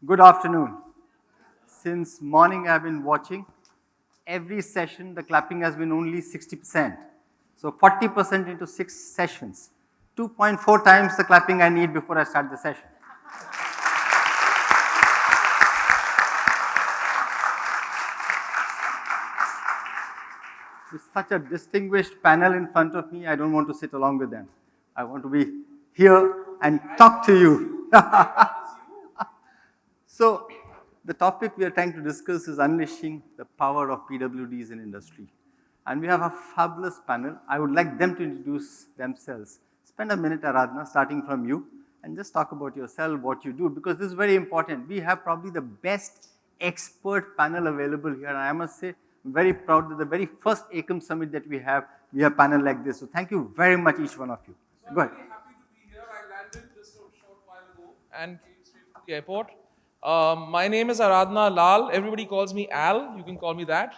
Good afternoon. Since morning I've been watching. Every session the clapping has been only 60%. So 40% into 6 sessions. 2.4 times the clapping I need before I start the session. With such a distinguished panel in front of me, I don't want to sit along with them. I want to be here and talk to you. So, the topic we are trying to discuss is unleashing the power of PwDs in industry. And we have a fabulous panel. I would like them to introduce themselves. Spend a minute, Aradhana, starting from you, and just talk about yourself, what you do, because this is very important. We have probably the best expert panel available here, and I must say, I'm very proud that the very first Ekam Summit that we have a panel like this. So thank you very much, each one of you. So Go ahead. I'm very happy to be here. I landed just a short while ago and came straight to the airport. My name is Aradhana Lal. Everybody calls me Al. You can call me that.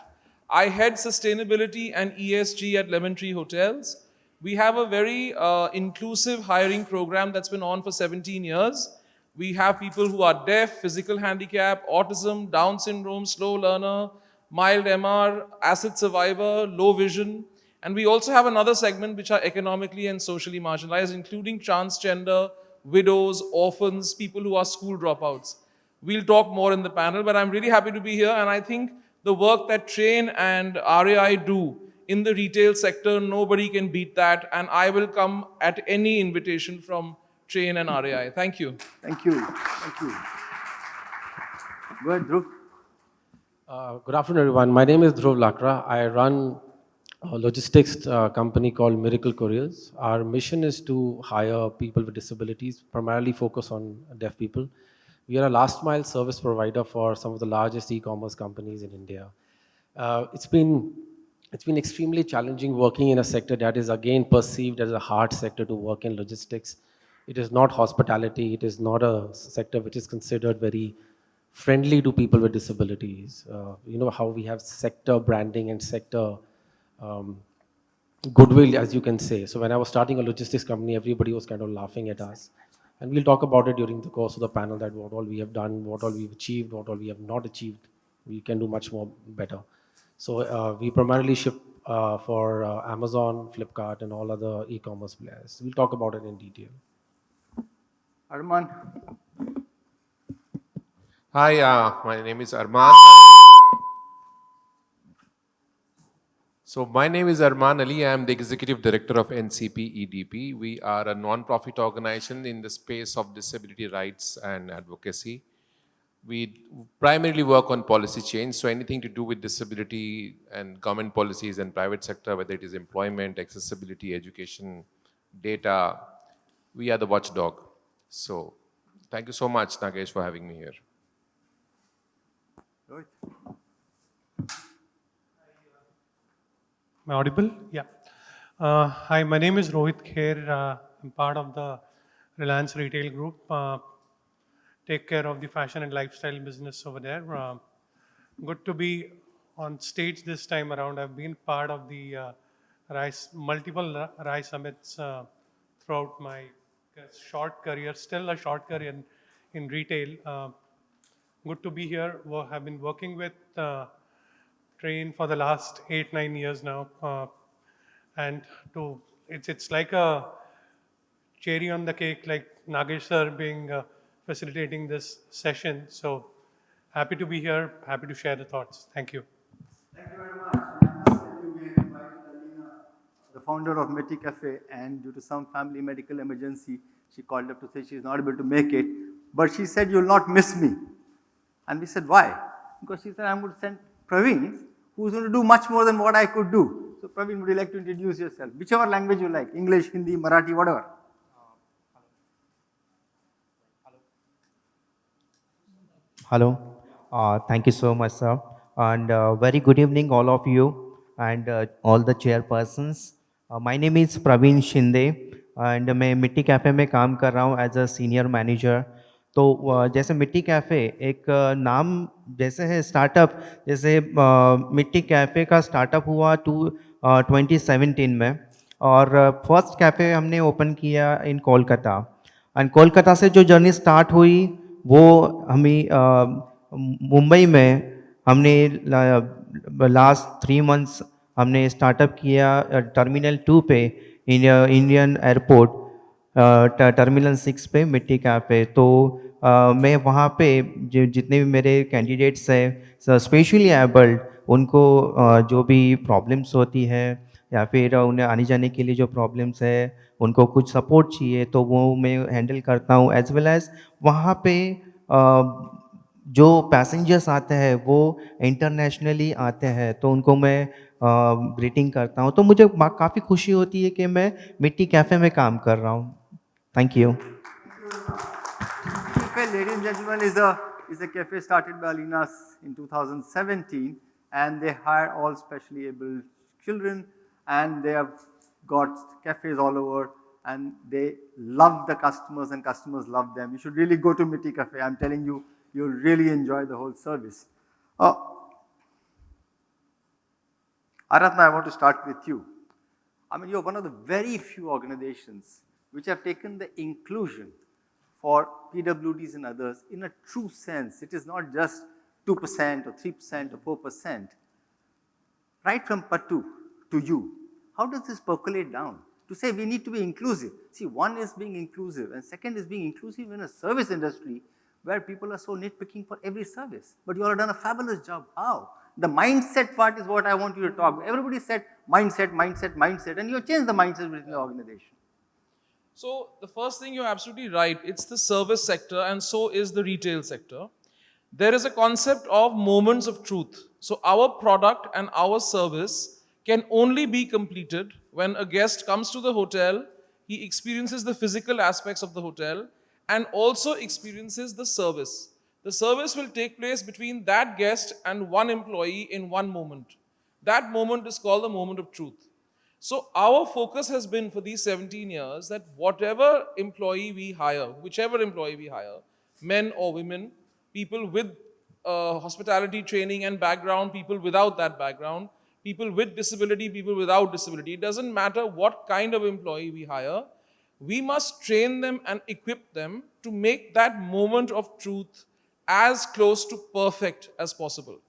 I head sustainability and ESG at Lemon Tree Hotels. We have a very inclusive hiring program that's been on for 17 years. We have people who are deaf, physical handicap, autism, Down syndrome, slow learner, mild MR, acid survivor, low vision. And we also have another segment which are economically and socially marginalized, including transgender, widows, orphans, people who are school dropouts. We'll talk more in the panel, but I'm really happy to be here, and I think the work that TRRAIN and RAI do in the retail sector, nobody can beat that, and I will come at any invitation from TRRAIN and RAI. Thank you. Thank you. Thank you. Go ahead, Dhruv. Good afternoon, everyone. My name is Dhruv Lakra. I run a logistics company called Miracle Couriers. Our mission is to hire people with disabilities, primarily focus on deaf people. We are a last mile service provider for some of the largest e-commerce companies in India. It's been extremely challenging working in a sector that is again perceived as a hard sector to work in logistics. It is not hospitality. It is not a sector which is considered very friendly to people with disabilities. You know how we have sector branding and sector goodwill, as you can say. So when I was starting a logistics company, everybody was kind of laughing at us. And we'll talk about it during the course of the panel, that what all we have done, what all we've achieved, what all we have not achieved. We can do much more better. So we primarily ship for Amazon, Flipkart, and all other e-commerce players. We'll talk about it in detail. Arman. Hi, my name is Arman. So my name is Arman Ali. I am the Executive Director of NCPEDP. We are a non-profit organization in the space of disability rights and advocacy. We primarily work on policy change, so anything to do with disability and government policies and private sector, whether it is employment, accessibility, education, data, we are the watchdog. So thank you so much, Nagesh, for having me here. Good. Am I audible? Yeah. Hi, my name is Rohit Kher. I'm part of the Reliance Retail Group. Take care of the fashion and lifestyle business over there. Good to be on stage this time around. I've been part of the multiple RAI summits throughout my short career, still a short career in retail. Good to be here. I've been working with TRRAIN for the last 8-9 years now, and it's like a cherry on the cake, like Nagesh sir being facilitating this session. So happy to be here, happy to share the thoughts. Thank you. Thank you very much. I must tell you, we have invited Alina, the founder of Mitti Cafe, and due to some family medical emergency, she called up to say she is not able to make it. But she said, "You'll not miss me." And we said, "Why?" Because she said, "I'm going to send Praveen, who's going to do much more than what I could do." So Praveen, would you like to introduce yourself? Whichever language you like, English, Hindi, Marathi, whatever. Hello. Thank you so much, sir. And very good evening, all of you and all the chairpersons. My name is Praveen Shinde and मैं मिट्टी cafe में काम कर रहा हूँ as a senior manager. तो जैसे मिट्टी कैफ़े एक नाम जैसे है स्टार्टअप, जैसे मिट्टी कैफ़े का स्टार्टअप हुआ 2017 में, और फर्स्ट कैफ़े हमने ओपन किया इन कोलकाता. एंड कोलकाता से जो जर्नी स्टार्ट हुई वो हमें मुंबई में हमने लास्ट 3 मंथ्स हमने स्टार्टअप किया टर्मिनल 2 पे इंडियन एयरपोर्ट टर्मिनल 6 पे मिट्टी कैफ़े। तो मैं वहाँ पे जितने भी मेरे कैंडिडेट्स हैं स्पेशली एबल्ड उनको जो भी प्रॉब्लम्स होती है या फिर उन्हें आने जाने के लिए जो प्रॉब्लम्स है उनको कुछ सपोर्ट चाहिए तो वो मैं हैंडल करता हूँ। एज वेल एज़ वहाँ पे जो पैसेंजर्स आते हैं वो इंटरनेशनली आते हैं तो उनको मैं ग्रीटिंग करता हूँ। तो मुझे काफ़ी खुशी होती है कि मैं मिट्टी कैफ़े में काम कर रहा हूँ। Thank you. Cafe, ladies and gentlemen, is a cafe started by Alina in 2017, and they hire all specially able children, and they have got cafes all over, and they love the customers, and customers love them. You should really go to Mitti Cafe. I'm telling you, you'll really enjoy the whole service. Aradhana, I want to start with you. I mean, you're one of the very few organizations which have taken the inclusion for PWDs and others in a true sense. It is not just 2% or 3% or 4%. Right from Patu to you, how does this percolate down? To say we need to be inclusive. See, one is being inclusive, and second is being inclusive in a service industry where people are so nitpicking for every service. But you all have done a fabulous job. How? The mindset part is what I want you to talk about. Everybody said mindset, mindset, mindset, and you have changed the mindset within the organization. So the first thing, you're absolutely right. It's the service sector and so is the retail sector. There is a concept of moments of truth. So our product and our service can only be completed when a guest comes to the hotel, he experiences the physical aspects of the hotel and also experiences the service. The service will take place between that guest and one employee in one moment. That moment is called the moment of truth. So our focus has been for these 17 years that whatever employee we hire, whichever employee we hire, men or women, people with hospitality training and background, people without that background, people with disability, people without disability, it doesn't matter what kind of employee we hire, we must train them and equip them to make that moment of truth as close to perfect as possible.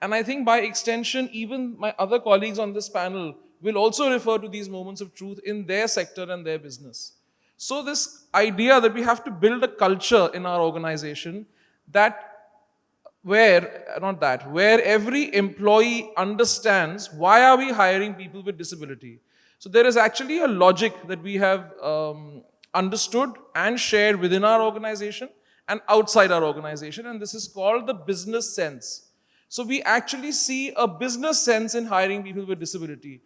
And I think by extension, even my other colleagues on this panel will also refer to these moments of truth in their sector and their business. So this idea that we have to build a culture in our organization where every employee understands why are we hiring people with disability. So there is actually a logic that we have understood and shared within our organization and outside our organization, and this is called the business sense. So we actually see a business sense in hiring people with disability.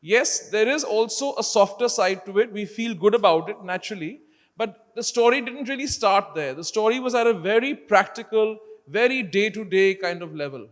Yes, there is also a softer side to it. We feel good about it naturally, but the story didn't really start there. The story was at a very practical, very day-to-day kind of level.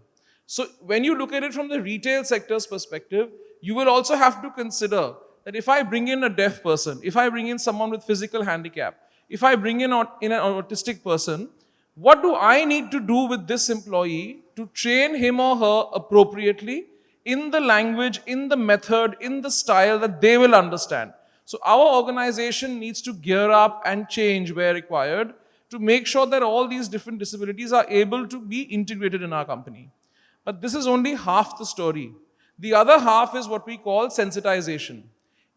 So when you look at it from the retail sector's perspective, you will also have to consider that if I bring in a deaf person, if I bring in someone with physical handicap, if I bring in an autistic person, what do I need to do with this employee to train him or her appropriately in the language, in the method, in the style that they will understand? So our organization needs to gear up and change where required to make sure that all these different disabilities are able to be integrated in our company. But this is only half the story. The other half is what we call sensitization.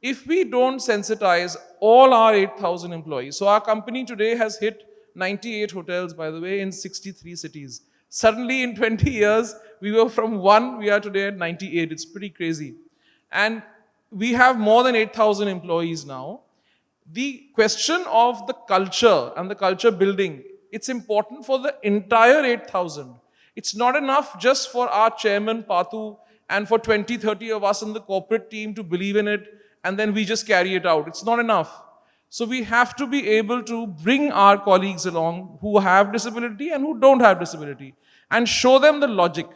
If we don't sensitize all our 8,000 employees, so our company today has hit 98 hotels, by the way, in 63 cities. Suddenly in 20 years, we were from 1, we are today at 98. It's pretty crazy. And we have more than 8,000 employees now. The question of the culture and the culture building, it's important for the entire 8,000. It's not enough just for our chairman, Patu, and for 20, 30 of us in the corporate team to believe in it, and then we just carry it out. It's not enough. So we have to be able to bring our colleagues along who have disability and who don't have disability and show them the logic.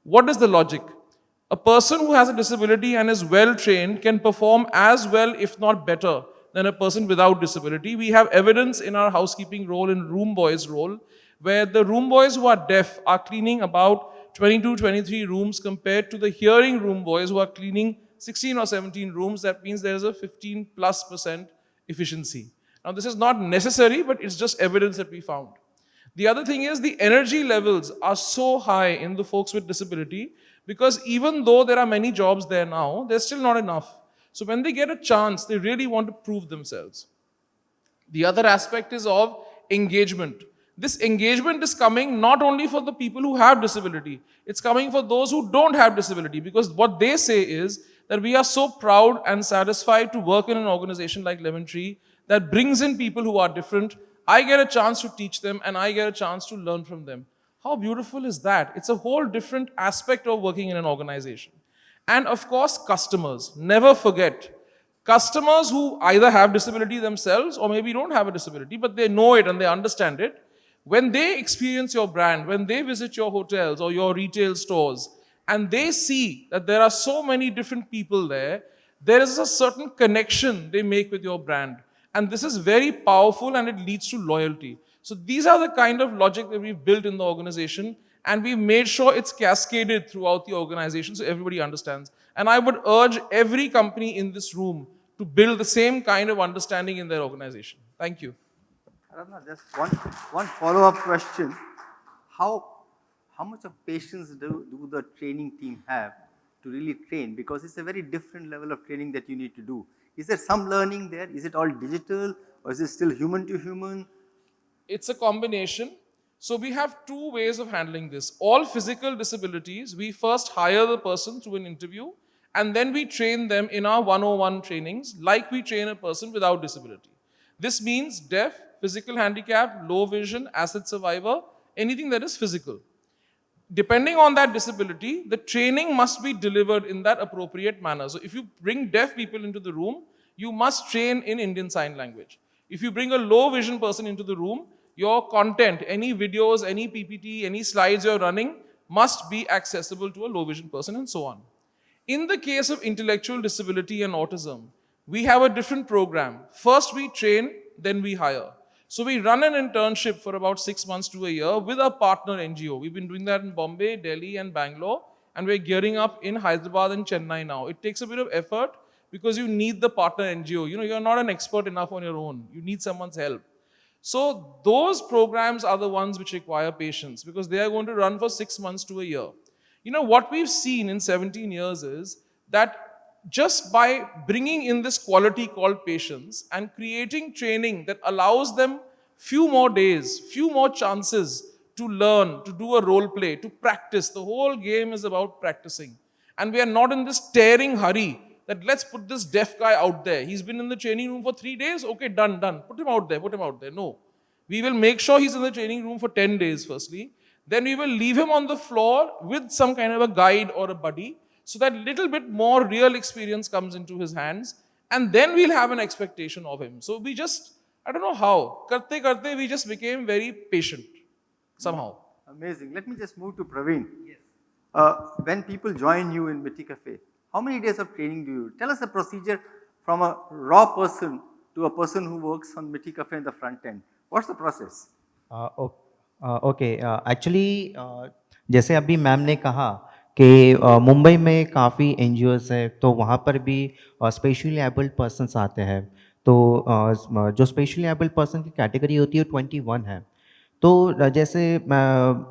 What is the logic? A person who has a disability and is well trained can perform as well, if not better, than a person without disability. We have evidence in our housekeeping role, in room boys role, where the room boys who are deaf are cleaning about 22, 23 rooms compared to the hearing room boys who are cleaning 16 or 17 rooms. That means there is a 15+% efficiency. Now this is not necessary, but it's just evidence that we found. The other thing is the energy levels are so high in the folks with disability because even though there are many jobs there now, there's still not enough. So when they get a chance, they really want to prove themselves. The other aspect is of engagement. This engagement is coming not only for the people who have disability, it's coming for those who don't have disability, because what they say is that we are so proud and satisfied to work in an organization like Lemon Tree that brings in people who are different. I get a chance to teach them and I get a chance to learn from them. How beautiful is that? It's a whole different aspect of working in an organization. And of course, customers. Never forget, customers who either have disability themselves or maybe don't have a disability, but they know it and they understand it. When they experience your brand, when they visit your hotels or your retail stores, and they see that there are so many different people there, there is a certain connection they make with your brand. And this is very powerful and it leads to loyalty. So these are the kind of logic that we've built in the organization, and we've made sure it's cascaded throughout the organization so everybody understands. And I would urge every company in this room to build the same kind of understanding in their organization. Thank you. Aradhana, just one follow-up question. How much of patience do the training team have to really train? Because it's a very different level of training that you need to do. Is there some learning there? Is it all digital or is it still human to human? It's a combination. So we have two ways of handling this. All physical disabilities, we first hire the person through an interview and then we train them in our 101 trainings like we train a person without disability. This means deaf, physical handicap, low vision, asset survivor, anything that is physical. Depending on that disability, the training must be delivered in that appropriate manner. So if you bring deaf people into the room, you must train in Indian Sign Language. If you bring a low vision person into the room, your content, any videos, any PPT, any slides you're running must be accessible to a low vision person and so on. In the case of intellectual disability and autism, we have a different program. First we train, then we hire. So we run an internship for about 6 months to a year with a partner NGO. We've been doing that in Bombay, Delhi and Bangalore, and we're gearing up in Hyderabad and Chennai now. It takes a bit of effort because you need the partner NGO. You know, you're not an expert enough on your own. You need someone's help. So those programs are the ones which require patience because they are going to run for 6 months to a year. You know, what we've seen in 17 years is that just by bringing in this quality called patience and creating training that allows them few more days, few more chances to learn, to do a role play, to practice. The whole game is about practicing. And we are not in this tearing hurry that let's put this deaf guy out there. He's been in the training room for 3 days. Okay, done. Put him out there. No. We will make sure he's in the training room for 10 days firstly. Then we will leave him on the floor with some kind of a guide or a buddy, so that little bit more real experience comes into his hands, and then we'll have an expectation of him. So we just, I don't know how, karte, we just became very patient somehow. Amazing. Let me just move to Praveen. Yes. When people join you in Mitti Cafe, how many days of training do you do? Tell us the procedure from a raw person to a person who works on Mitti Cafe in the front end. What's the process? Okay actually जैसे अभी ma'am ने कहा कि मुंबई में काफ़ी NGOs है, तो वहाँ पर भी स्पेशली एबल्ड पर्सनस आते हैं। तो जो स्पेशली एबल्ड पर्सन की कैटेगरी होती है 21 है। तो जैसे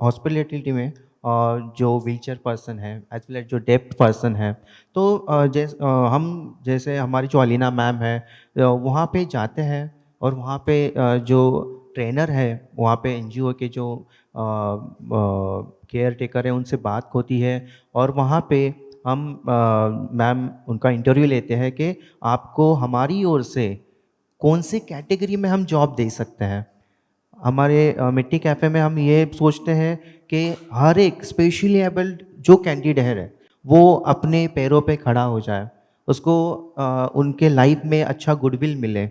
हॉस्पिटलिटी में जो व्हीलचेयर पर्सन है एज वेल एज जो डेफ पर्सन है, तो हम जैसे हमारी जो अलीना मैम है वहाँ पे जाते हैं और वहाँ पे जो ट्रेनर है, वहाँ पे एनजीओ के जो केयर टेकर है उनसे बात होती है और वहाँ पे हम मैम उनका इंटरव्यू लेते हैं कि आपको हमारी ओर से कौन सी कैटेगरी में हम जॉब दे सकते हैं। हमारे मिट्टी कैफ़े में हम ये सोचते हैं कि हर एक स्पेशली एबल्ड जो कैंडिडेट है वो अपने पैरों पे खड़ा हो जाए, उसको उनके लाइफ में अच्छा गुडविल मिले।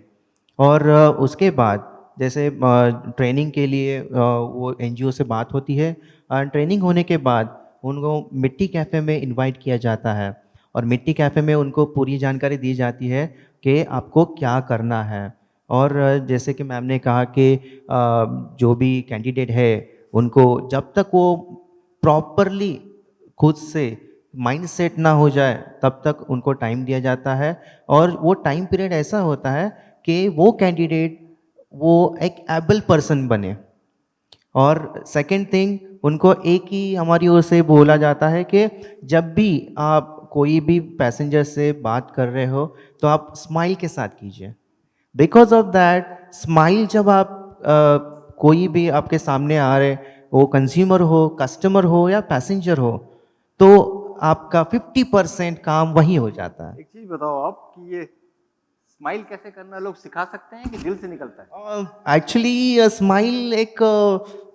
और उसके बाद जैसे ट्रेनिंग के लिए वो एनजीओ से बात होती है, ट्रेनिंग होने के बाद उनको मिट्टी कैफ़े में इनवाइट किया जाता है और मिट्टी कैफ़े में उनको पूरी जानकारी दी जाती है कि आपको क्या करना है। और जैसे कि मैम ने कहा कि जो भी कैंडिडेट है उनको जब तक वो प्रॉपरली खुद से माइंड सेट ना हो जाए तब तक उनको टाइम दिया जाता है। और वो टाइम पीरियड ऐसा होता है कि वो कैंडिडेट वो एक एबल पर्सन बने। और सेकंड थिंग, उनको एक ही हमारी ओर से बोला जाता है कि जब भी आप कोई भी पैसेंजर से बात कर रहे हो तो आप स्माइल के साथ कीजिए। बिकॉज ऑफ दैट स्माइल, जब आप कोई भी आपके सामने आ रहे, वो कंज्यूमर हो, कस्टमर हो या पैसेंजर हो, तो आपका 50% काम वही हो जाता है। एक चीज बताओ आप कि ये स्माइल कैसे करना लोग सिखा सकते हैं कि दिल से निकलता है? एक्चुअली स्माइल एक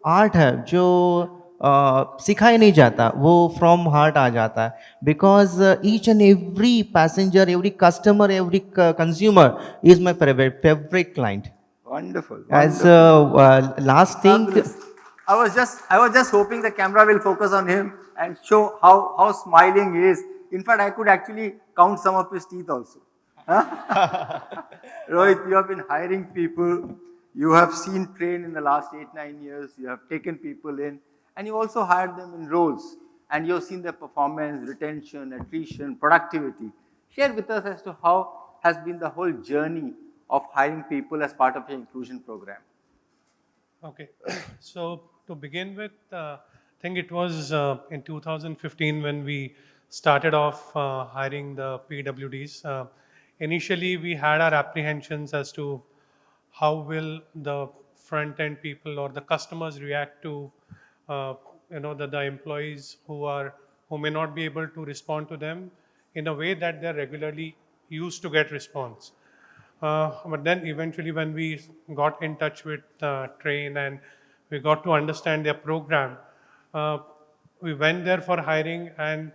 आर्ट है जो सिखाया नहीं जाता, वो फ्रॉम हार्ट आ जाता है। Because each and every passenger, every customer, every consumer is my favourite client. Wonderful, As wonderful. last thing, Fabulous. I was just hoping the camera will focus on him and show how smiling he is. In fact, I could actually count some of his teeth also. Huh? Rohit, you have been hiring people. You have seen TRRAIN in the last 8-9 years. You have taken people in, and you also hired them in roles. And you have seen their performance, retention, attrition, productivity. Share with us as to how has been the whole journey of hiring people as part of your inclusion program. Okay, so to begin with, I think it was in 2015 when we started off hiring the PWDs. Initially, we had our apprehensions as to how will the front end people or the customers react to the employees who may not be able to respond to them in a way that they're regularly used to get response. But then eventually when we got in touch with TRRAIN and we got to understand their program, we went there for hiring, and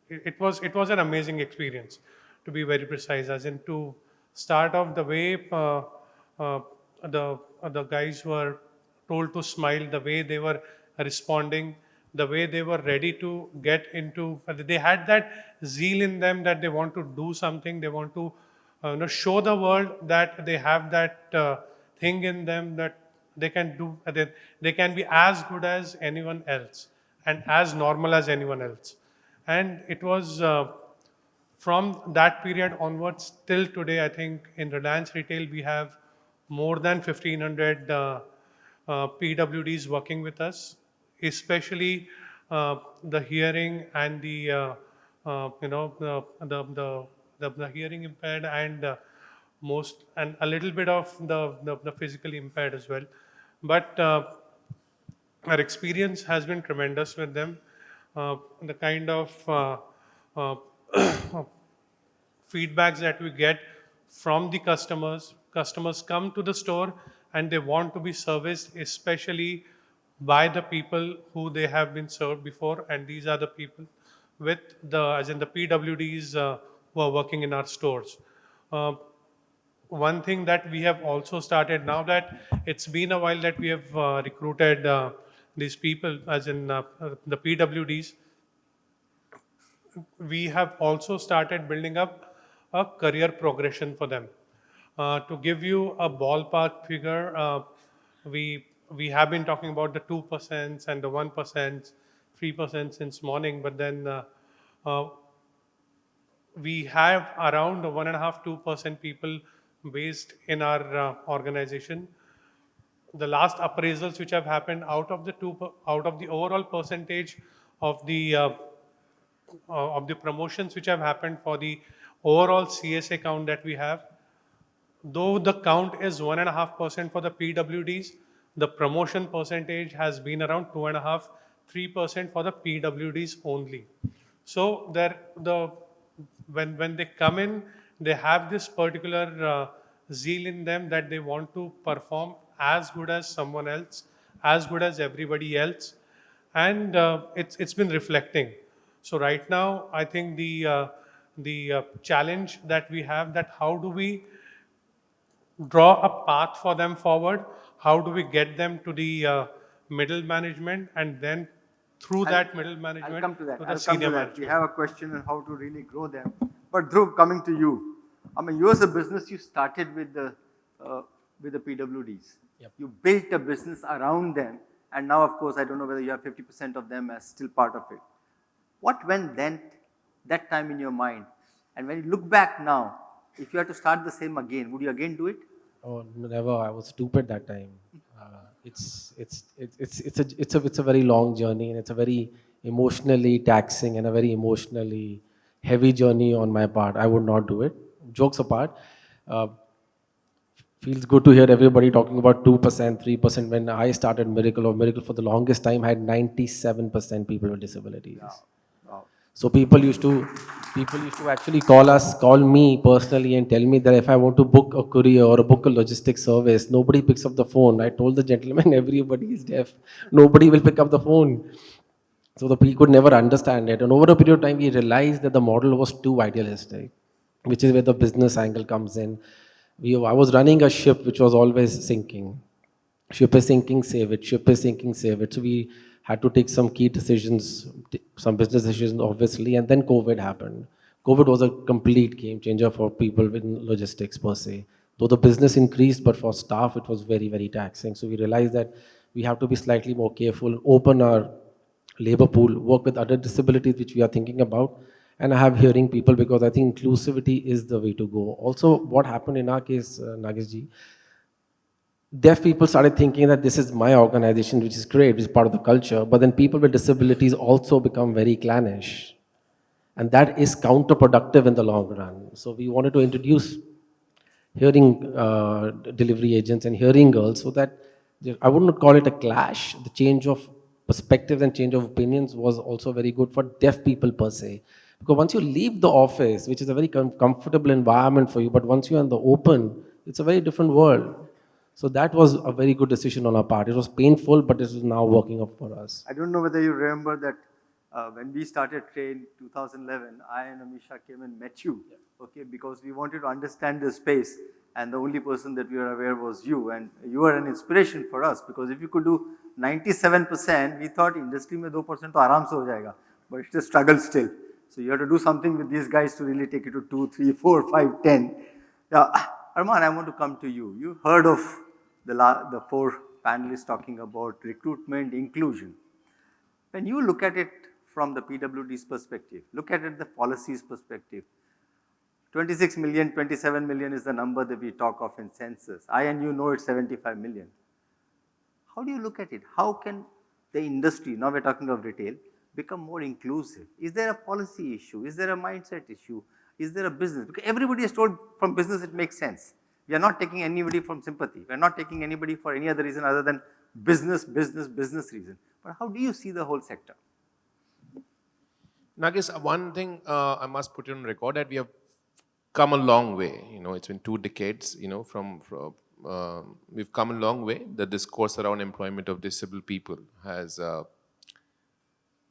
it was an amazing experience, to be very precise. As in, to start off the way the guys were told to smile, the way they were responding, the way they were ready to get into, they had that zeal in them that they want to do something, they want to show the world that they have that thing in them, that they can do, they can be as good as anyone else and as normal as anyone else. And it was from that period onwards till today, I think in Reliance Retail, we have more than 1,500 PWDs working with us, especially the hearing and the hearing impaired, and most, and a little bit of the physically impaired as well. But our experience has been tremendous with them. The kind of uh, feedbacks that we get from the customers. Customers come to the store and they want to be serviced, especially by the people who they have been served before, and these are the people with as in the PWDs who are working in our stores. Uh, One thing that we have also started, now that it's been a while that we have recruited these people, as in the PWDs, we have also started building up a career progression for them. To give you a ballpark figure, we have been talking about the 2% and the 1%, 3% since morning, but then uh, we have around 1.5-2% people based in our organization. The last appraisals which have happened, out of the overall percentage of the promotions which have happened for the overall CSA count that we have, though the count is 1.5% for the PWDs, the promotion percentage has been around 2.5-3% for the PWDs only. So when they come in, they have this particular zeal in them that they want to perform as good as someone else, as good as everybody else, and it's been reflecting. So right now, I think the challenge that we have, that how do we draw a path for them forward? How do we get them to the middle management, and then through that middle management I'll come to that. the I'll come senior to that. management? We have a question on how to really grow them. But Dhruv, coming to you, I mean, you as a business, you started with the PWDs. Yep. You built a business around them, and now, of course, I don't know whether you have 50% of them as still part of it. What went then that time in your mind? And when you look back now, if you had to start the same again, would you again do it? Oh, never. I was stupid that time. it's a very long journey, and it's a very emotionally taxing and a very emotionally heavy journey on my part. I would not do it. Jokes apart, uh, feels good to hear everybody talking about 2%, 3%. When I started Miracle for the longest time had 97% people with disabilities. Wow. So people used to actually call me personally and tell me that if I want to book a courier or book a logistics service, nobody picks up the phone. I told the gentleman, everybody is deaf. Nobody will pick up the phone. So he could never understand it. And over a period of time, we realized that the model was too idealistic, which is where the business angle comes in. I was running a ship which was always sinking. Ship is sinking, save it. Ship is sinking, save it. So we had to take some key decisions, some business decisions, obviously. And then COVID happened. COVID was a complete game changer for people in logistics per se. Though the business increased, but for staff, it was very, very taxing. So we realized that we have to be slightly more careful, open our labor pool, work with other disabilities which we are thinking about, and I have hearing people, because I think inclusivity is the way to go. Also, what happened in our case, Nagesh ji, deaf people started thinking that this is my organization, which is great, which is part of the culture, but then people with disabilities also become very clannish. And that is counterproductive in the long run. So we wanted to introduce hearing delivery agents and hearing girls so that I would not call it a clash. The change of perspectives and change of opinions was also very good for deaf people per se. Because once you leave the office, which is a very comfortable environment for you, but once you're in the open, it's a very different world. So that was a very good decision on our part. It was painful, but it is now working up for us. I don't know whether you remember that when we started TRRAIN 2011, I and Amisha came and met you, okay, because we wanted to understand the space, and the only person that we were aware was you, and you were an inspiration for us, because if you could do 97%, we thought industry mein 2% to aaram se ho jayega, but it's a struggle still. So you have to do something with these guys to really take it to 2, 3, 4, 5, 10. Yeah, Arman, I want to come to you. You heard of the four panelists talking about recruitment, inclusion. When you look at it from the PwD's perspective, look at it the policy's perspective, 26 million, 27 million is the number that we talk of in census. I and you know it's 75 million. How do you look at it? How can the industry, now we're talking of retail, become more inclusive? Is there a policy issue? Is there a mindset issue? Is there a business? Because everybody is told from business it makes sense. We are not taking anybody from sympathy. We are not taking anybody for any other reason other than business reason. But how do you see the whole sector? Nagesh, one thing I must put on record that we have come a long way. You know, it's been 2 decades. You know, we've come a long way. The discourse around employment of disabled people has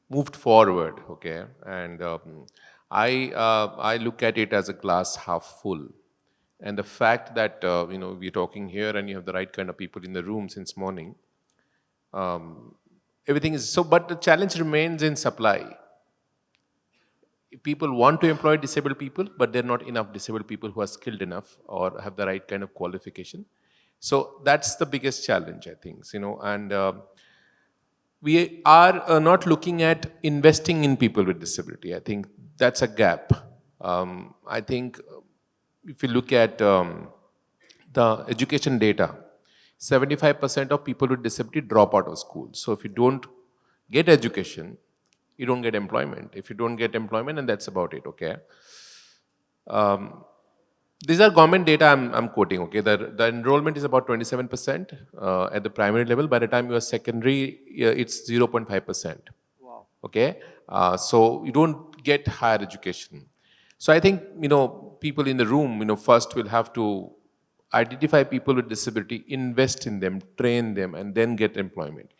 moved forward. Okay, and I look at it as a glass half full. And the fact that, you know, we're talking here and you have the right kind of people in the room since morning, everything is so, but the challenge remains in supply. People want to employ disabled people, but there are not enough disabled people who are skilled enough or have the right kind of qualification. So that's the biggest challenge, I think, you know, and we are not looking at investing in people with disability. I think that's a gap. I think if you look at the education data, 75% of people with disability drop out of school. So if you don't get education, you don't get employment. If you don't get employment, and that's about it, okay? These are government data I'm quoting, okay? The enrollment is about 27% at the primary level. By the time you are secondary, it's 0.5%. Wow. Okay? So you don't get higher education. So I think, you know, people in the room, you know, first will have to identify people with disability, invest in them, train them, and then get employment.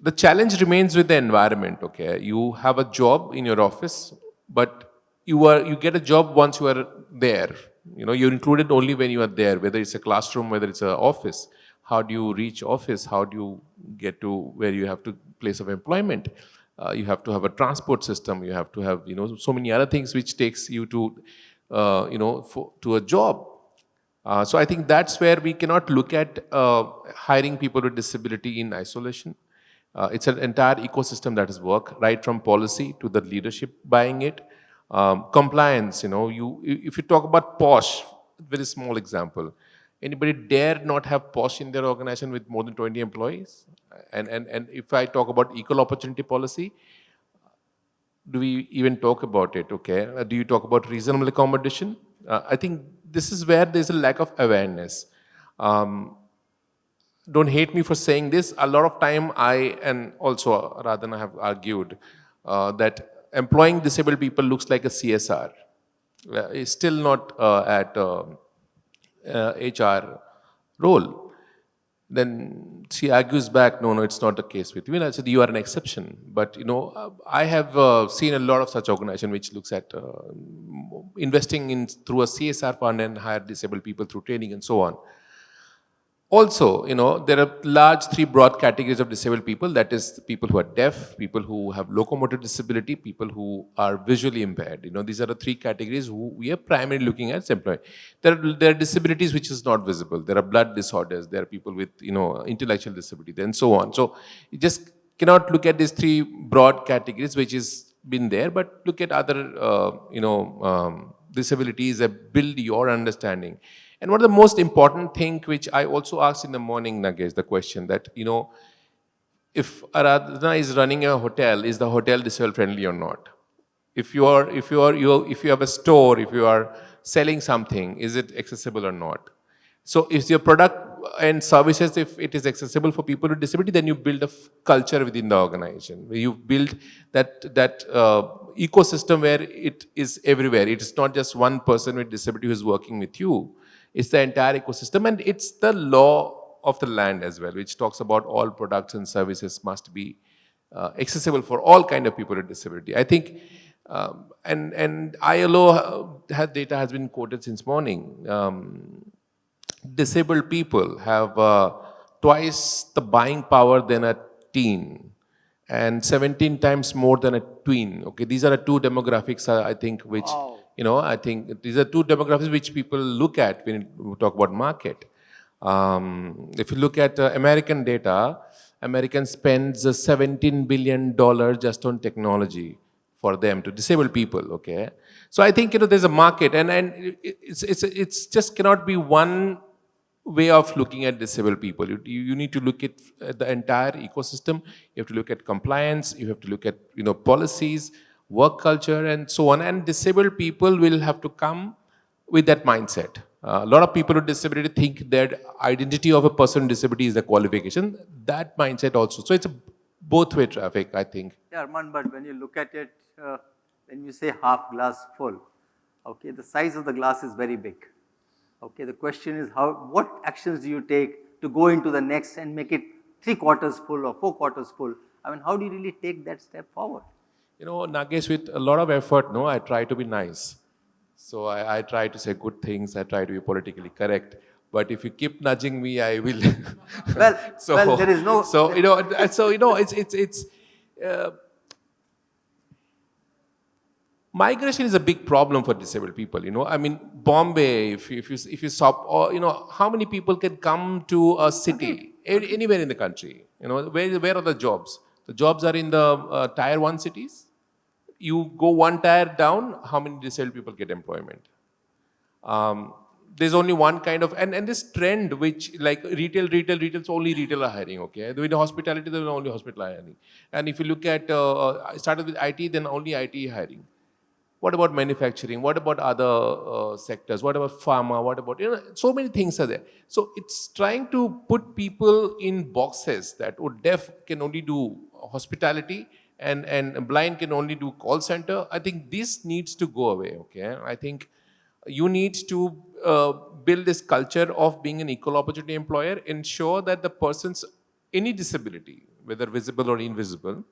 The challenge remains with the environment, okay? You have a job in your office, but you get a job once you are there. You know, you're included only when you are there, whether it's a classroom, whether it's an office. How do you reach office? How do you get to where you have to place of employment? You have to have a transport system. You have to have, you know, so many other things which takes you to, you know, to a job. So I think that's where we cannot look at hiring people with disability in isolation. It's an entire ecosystem that has worked, right from policy to the leadership buying it. Compliance, you know, if you talk about POSH, very small example. Anybody dare not have POSH in their organization with more than 20 employees? And if I talk about equal opportunity policy, do we even talk about it, okay? Do you talk about reasonable accommodation? I think this is where there's a lack of awareness. Don't hate me for saying this. A lot of time I, and also Aradhana have argued that employing disabled people looks like a CSR. It's still not at HR role. Then she argues back, no, it's not the case with you. And I said, you are an exception. But, I have seen a lot of such organization which looks at investing in through a CSR fund and hire disabled people through training and so on. Also, there are large three broad categories of disabled people. That is people who are deaf, people who have locomotor disability, people who are visually impaired. These are the three categories who we are primarily looking at employing. There are disabilities which is not visible. There are blood disorders. There are people with, intellectual disability and so on. So you just cannot look at these three broad categories which is been there, but look at other, disabilities that build your understanding. And one of the most important thing which I also asked in the morning, Nagesh, the question that, if Aradhana is running a hotel, is the hotel disabled friendly or not? If you have a store, if you are selling something, is it accessible or not? So if your product and services, if it is accessible for people with disability, then you build a culture within the organization, where you build that ecosystem where it is everywhere. It is not just one person with disability who is working with you. It's the entire ecosystem, and it's the law of the land as well, which talks about all products and services must be accessible for all kind of people with disability. I think, and ILO data has been quoted since morning. Disabled people have twice the buying power than a teen, and 17 times more than a tween. Okay, these are the two demographics I think which. Wow. I think these are two demographics which people look at when we talk about market. If you look at American data, American spends $17 billion just on technology for them to disable people, okay? So I think, there's a market, and it's just cannot be one way of looking at disabled people. You need to look at the entire ecosystem. You have to look at compliance. You have to look at, policies, work culture, and so on. And disabled people will have to come with that mindset. A lot of people with disability think that identity of a person with disability is the qualification. That mindset also. So it's a both-way traffic, I think. Yeah, Arman, but when you look at it, when you say half glass full, okay, the size of the glass is very big. Okay, the question is what actions do you take to go into the next and make it 3/4 full or 4/4 full? I mean, how do you really take that step forward? Nagesh, with a lot of effort, I try to be nice. So I try to say good things. I try to be politically correct. But if you keep nudging me, I will. Well, there is no. It's migration is a big problem for disabled people. I mean, Bombay, if you stop, or how many people can come to a city anywhere in the country? Where are the jobs? The jobs are in the tier 1 cities. You go one tier down, how many disabled people get employment? There's only one kind of, and this trend which like retail's only retail are hiring, okay? In hospitality, there's only hospital hiring. And if you look at, I started with IT, then only IT hiring. What about manufacturing? What about other sectors? What about pharma? What about, so many things are there. So it's trying to put people in boxes that deaf can only do hospitality and blind can only do call center. I think this needs to go away, okay? I think you need to build this culture of being an equal opportunity employer, ensure that the person's any disability, whether visible or invisible,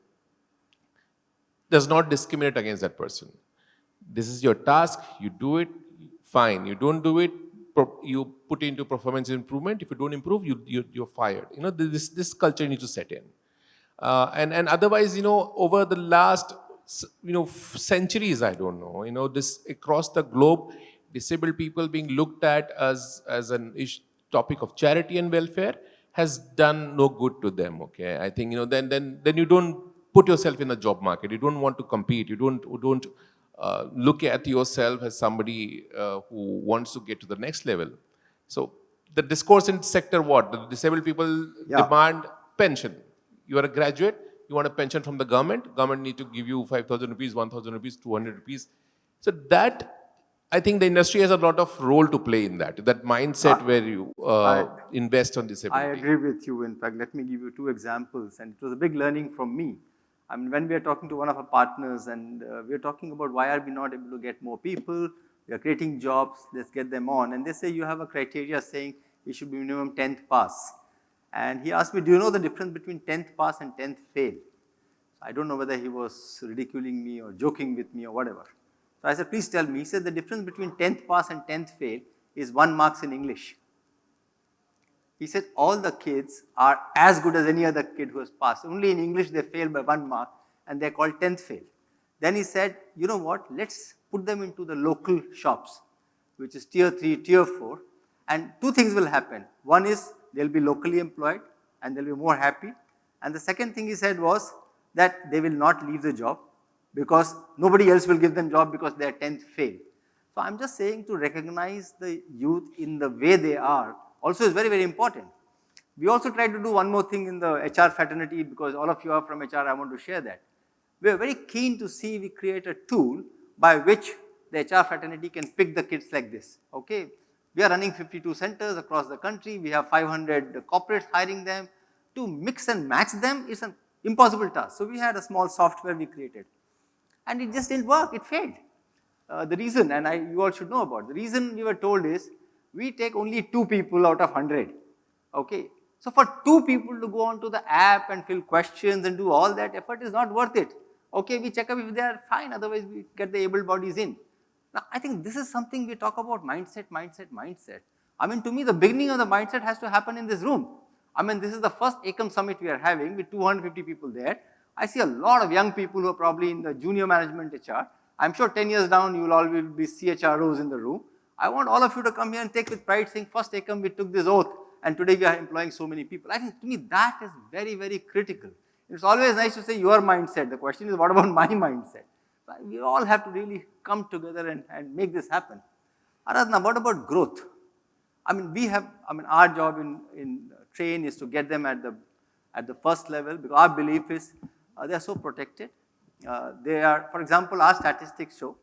does not discriminate against that person. This is your task, you do it, fine. You don't do it, you put into performance improvement. If you don't improve, you're fired. This culture needs to set in. And otherwise, over the last, centuries, I don't know, this across the globe, disabled people being looked at as an topic of charity and welfare has done no good to them, okay? I think, then you don't put yourself in the job market. You don't want to compete. You don't look at yourself as somebody who wants to get to the next level. So the discourse in sector what? The disabled people demand pension. You are a graduate, you want a pension from the government need to give you 5,000 rupees, 1,000 rupees, 200 rupees. So that, I think the industry has a lot of role to play in that mindset where you invest on disability. I agree with you. In fact, let me give you two examples, and it was a big learning from me. I mean, when we are talking to one of our partners and we are talking about why are we not able to get more people, we are creating jobs, let's get them on. And they say you have a criteria saying it should be minimum 10th pass. And he asked me, do you know the difference between 10th pass and 10th fail? So I don't know whether he was ridiculing me or joking with me or whatever. So I said, please tell me. He said the difference between 10th pass and 10th fail is 1 marks in English. He said all the kids are as good as any other kid who has passed. Only in English they fail by 1 mark and they're called 10th fail. Then he said, you know what, let's put them into the local shops, which is tier 3, tier 4, and two things will happen. One is they'll be locally employed and they'll be more happy. And the second thing he said was that they will not leave the job because nobody else will give them job because they are 10th fail. So I'm just saying to recognize the youth in the way they are also is very, very important. We also try to do one more thing in the HR fraternity because all of you are from HR, I want to share that. We are very keen to see we create a tool by which the HR fraternity can pick the kids like this, okay. We are running 52 centers across the country, we have 500 corporates hiring them. To mix and match them is an impossible task. So we had a small software we created and it just didn't work, it failed. The reason, and you all should know about, the reason we were told is we take only 2 people out of 100, okay. So for 2 people to go onto the app and fill questions and do all that effort is not worth it. Okay, we check up if they are fine, otherwise we get the able bodies in. Now I think this is something we talk about mindset. I mean, to me the beginning of the mindset has to happen in this room. I mean, this is the first Ekam Summit we are having with 250 people there. I see a lot of young people who are probably in the junior management HR. I'm sure 10 years down you will all be CHROs in the room. I want all of you to come here and take with pride saying, first Ekam we took this oath and today we are employing so many people. I think to me that is very, very critical. It's always nice to say your mindset. The question is what about my mindset? We all have to really come together and make this happen. Aradhana, what about growth? I mean, our job in TRRAIN is to get them at the first level because our belief is they are so protected. They are, for example, our statistics show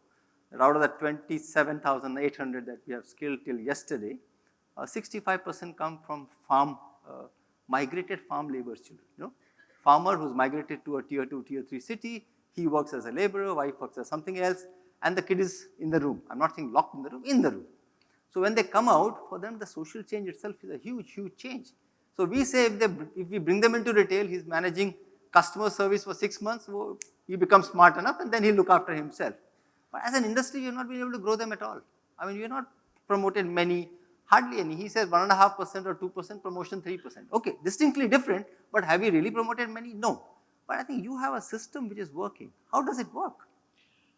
that out of the 27,800 that we have skilled till yesterday, 65% come from migrated farm laborers children. You know, farmer who's migrated to a tier 2, tier 3 city, he works as a laborer, wife works as something else, and the kid is in the room. I'm not saying locked in the room, in the room. So when they come out, for them the social change itself is a huge, huge change. So we say if we bring them into retail, he's managing customer service for 6 months, he becomes smart enough and then he'll look after himself. But as an industry, you're not been able to grow them at all. I mean, you're not promoted many, hardly any. He says 1.5% or 2%, promotion 3%. Okay, distinctly different, but have you really promoted many? No. But I think you have a system which is working. How does it work?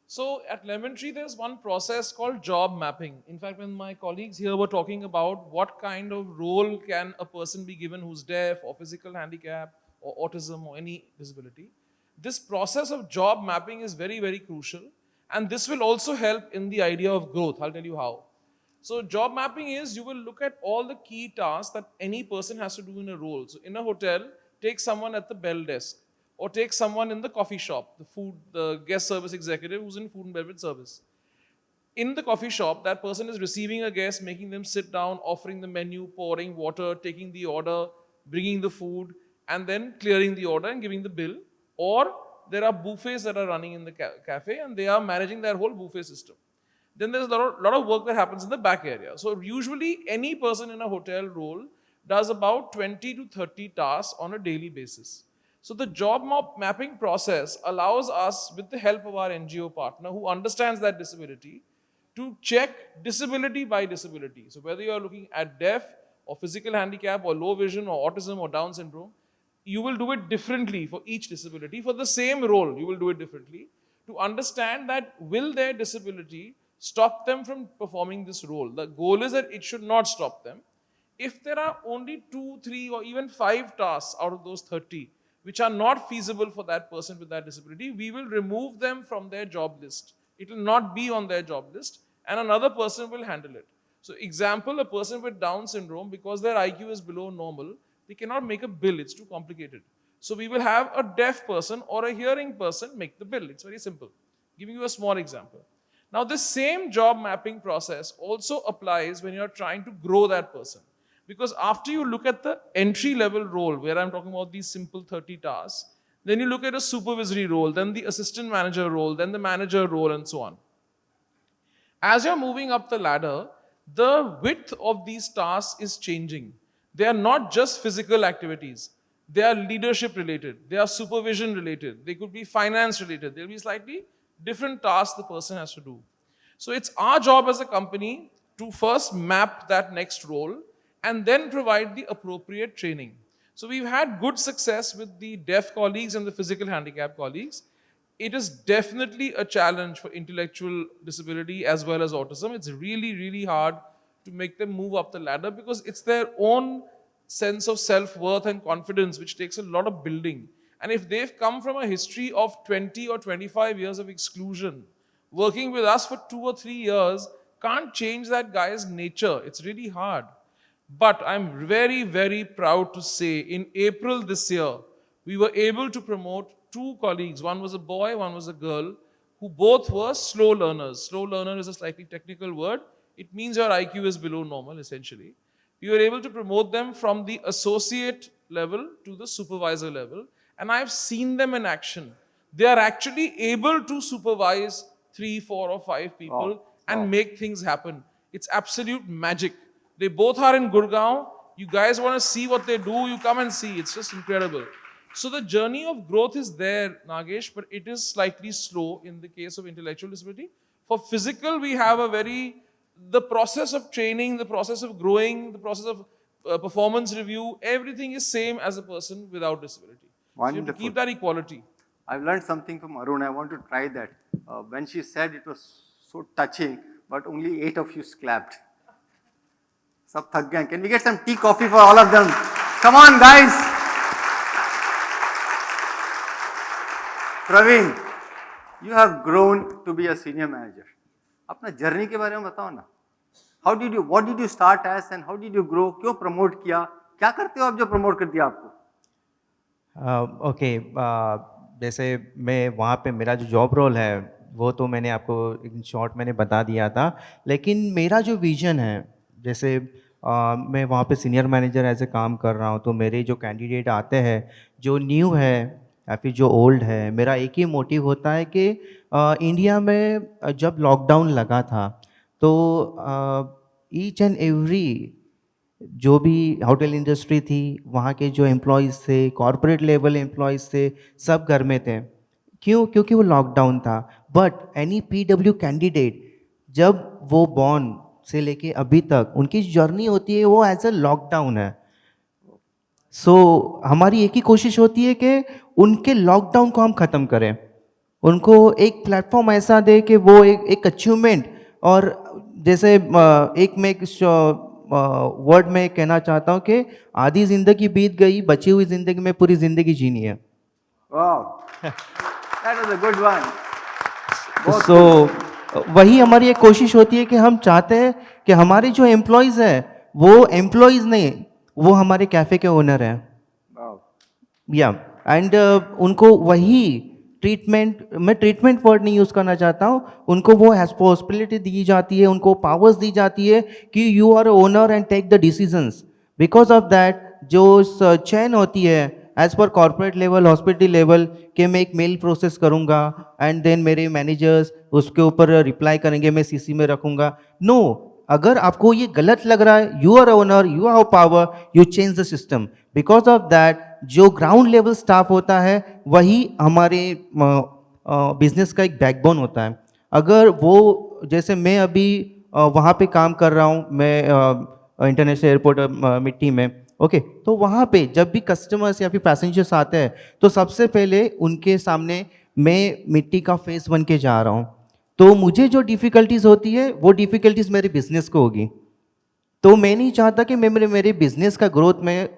So at Lemon Tree, there's one process called job mapping. In fact, when my colleagues here were talking about what kind of role can a person be given who's deaf or physical handicap or autism or any disability, this process of job mapping is very, very crucial. And this will also help in the idea of growth. I'll tell you how. So job mapping is you will look at all the key tasks that any person has to do in a role. So in a hotel, take someone at the bell desk or take someone in the coffee shop, the guest service executive who's in food and beverage service. In the coffee shop, that person is receiving a guest, making them sit down, offering the menu, pouring water, taking the order, bringing the food, and then clearing the order and giving the bill. Or there are buffets that are running in the cafe and they are managing their whole buffet system. Then there's a lot of work that happens in the back area. So usually any person in a hotel role does about 20 to 30 tasks on a daily basis. So the job mapping process allows us, with the help of our NGO partner who understands that disability, to check disability by disability. So whether you are looking at deaf or physical handicap or low vision or autism or Down syndrome, you will do it differently for each disability. For the same role, you will do it differently to understand that will their disability stop them from performing this role. The goal is that it should not stop them. If there are only 2, 3 or even 5 tasks out of those 30 which are not feasible for that person with that disability, we will remove them from their job list. It will not be on their job list and another person will handle it. So example, a person with Down syndrome, because their IQ is below normal, they cannot make a bill, it's too complicated. So we will have a deaf person or a hearing person make the bill. It's very simple. Giving you a small example. Now this same job mapping process also applies when you're trying to grow that person. Because after you look at the entry level role, where I'm talking about these simple 30 tasks, then you look at a supervisory role, then the assistant manager role, then the manager role, and so on. As you're moving up the ladder, the width of these tasks is changing. They are not just physical activities. They are leadership related. They are supervision related. They could be finance related. There will be slightly different tasks the person has to do. So it's our job as a company to first map that next role and then provide the appropriate training. So we've had good success with the deaf colleagues and the physical handicap colleagues. It is definitely a challenge for intellectual disability as well as autism. It's really, really hard to make them move up the ladder because it's their own sense of self-worth and confidence which takes a lot of building. And if they've come from a history of 20 or 25 years of exclusion, working with us for 2 or 3 years can't change that guy's nature. It's really hard. But I'm very, very proud to say in April this year, we were able to promote 2 colleagues. One was a boy, one was a girl, who both were slow learners. Slow learner is a slightly technical word. It means your IQ is below normal, essentially. We were able to promote them from the associate level to the supervisor level. And I've seen them in action. They are actually able to supervise 3, 4, or 5 people and make things happen. It's absolute magic. They both are in Gurgaon. You guys want to see what they do, you come and see. It's just incredible. So the journey of growth is there, Nagesh, but it is slightly slow in the case of intellectual disability. For physical, we have the process of training, the process of growing, the process of performance review, everything is same as a person without disability. So you have to keep that equality. I've learned something from Arun. I want to try that. When she said it was so touching, but only 8 of you clapped. Sab thak gaye. Can we get some tea, coffee for all of them? Come on, guys. Praveen, you have grown to be a senior manager. अपना journey के बारे में बताओ ना. What did you start as and how did you grow? क्यों promote किया? क्या करते हो आप जो promote कर दिया आपको? जैसे मैं वहाँ पे मेरा जो जॉब रोल है वो तो मैंने आपको इन शॉर्ट मैंने बता दिया था, लेकिन मेरा जो विज़न है, जैसे मैं वहाँ पे सीनियर मैनेजर ऐसे काम कर रहा हूँ, तो मेरे जो कैंडिडेट आते हैं जो न्यू है या फिर जो ओल्ड है, मेरा एक ही मोटिव होता है कि इंडिया में जब लॉकडाउन लगा था तो ईच एंड एवरी जो भी होटल इंडस्ट्री थी, वहाँ के जो एम्प्लॉयज़ थे, कॉरपोरेट लेवल एम्प्लॉयज़ थे, सब घर में थे. क्यों? क्योंकि वो लॉकडाउन था. बट एनी PW कैंडिडेट जब वो बॉर्न से लेके अभी तक उनकी जर्नी होती है वो एज अ लॉकडाउन है. सो हमारी एक ही कोशिश होती है कि उनके लॉकडाउन को हम ख़त्म करें, उनको एक प्लेटफॉर्म ऐसा दे कि वो एक अचीवमेंट, और जैसे एक मैं वर्ड में कहना चाहता हूँ कि आधी ज़िंदगी बीत गई, बची हुई ज़िंदगी में पूरी ज़िंदगी जीनी है. सो वही हमारी एक कोशिश होती है कि हम चाहते हैं कि हमारे जो एम्प्लॉयज़ हैं वो एम्प्लॉयज़ नहीं, वो हमारे कैफ़े के ओनर हैं. या एंड उनको वही ट्रीटमेंट, मैं ट्रीटमेंट वर्ड नहीं यूज़ करना चाहता हूँ, उनको वो रिस्पॉन्सिबिलिटी दी जाती है, उनको पावर्स दी जाती है कि you are owner and take the decisions. Because of that जो चैन होती है as per corporate level, hospital level, कि मैं एक मेल प्रोसेस करूँगा एंड देन मेरे मैनेजर्स उसके ऊपर रिप्लाई करेंगे, मैं CC में रखूँगा. नो, अगर आपको ये गलत लग रहा है, you are owner, you have power, you change the system. Because of that जो ग्राउंड लेवल स्टाफ होता है वही हमारे बिजनेस का एक बैकबोन होता है. अगर वो, जैसे मैं अभी वहाँ पे काम कर रहा हूँ, मैं इंटरनेशनल एयरपोर्ट मिट्टी में, ओके, तो वहाँ पे जब भी कस्टमर्स या फिर पैसेंजर्स आते हैं तो सबसे पहले उनके सामने मैं मिट्टी का फेस बन के जा रहा हूँ. तो मुझे जो डिफ़िकल्टीज़ होती है वो डिफ़िकल्टीज़ मेरे बिजनेस को होगी. तो मैं नहीं चाहता कि मैं मेरे बिजनेस का ग्रोथ में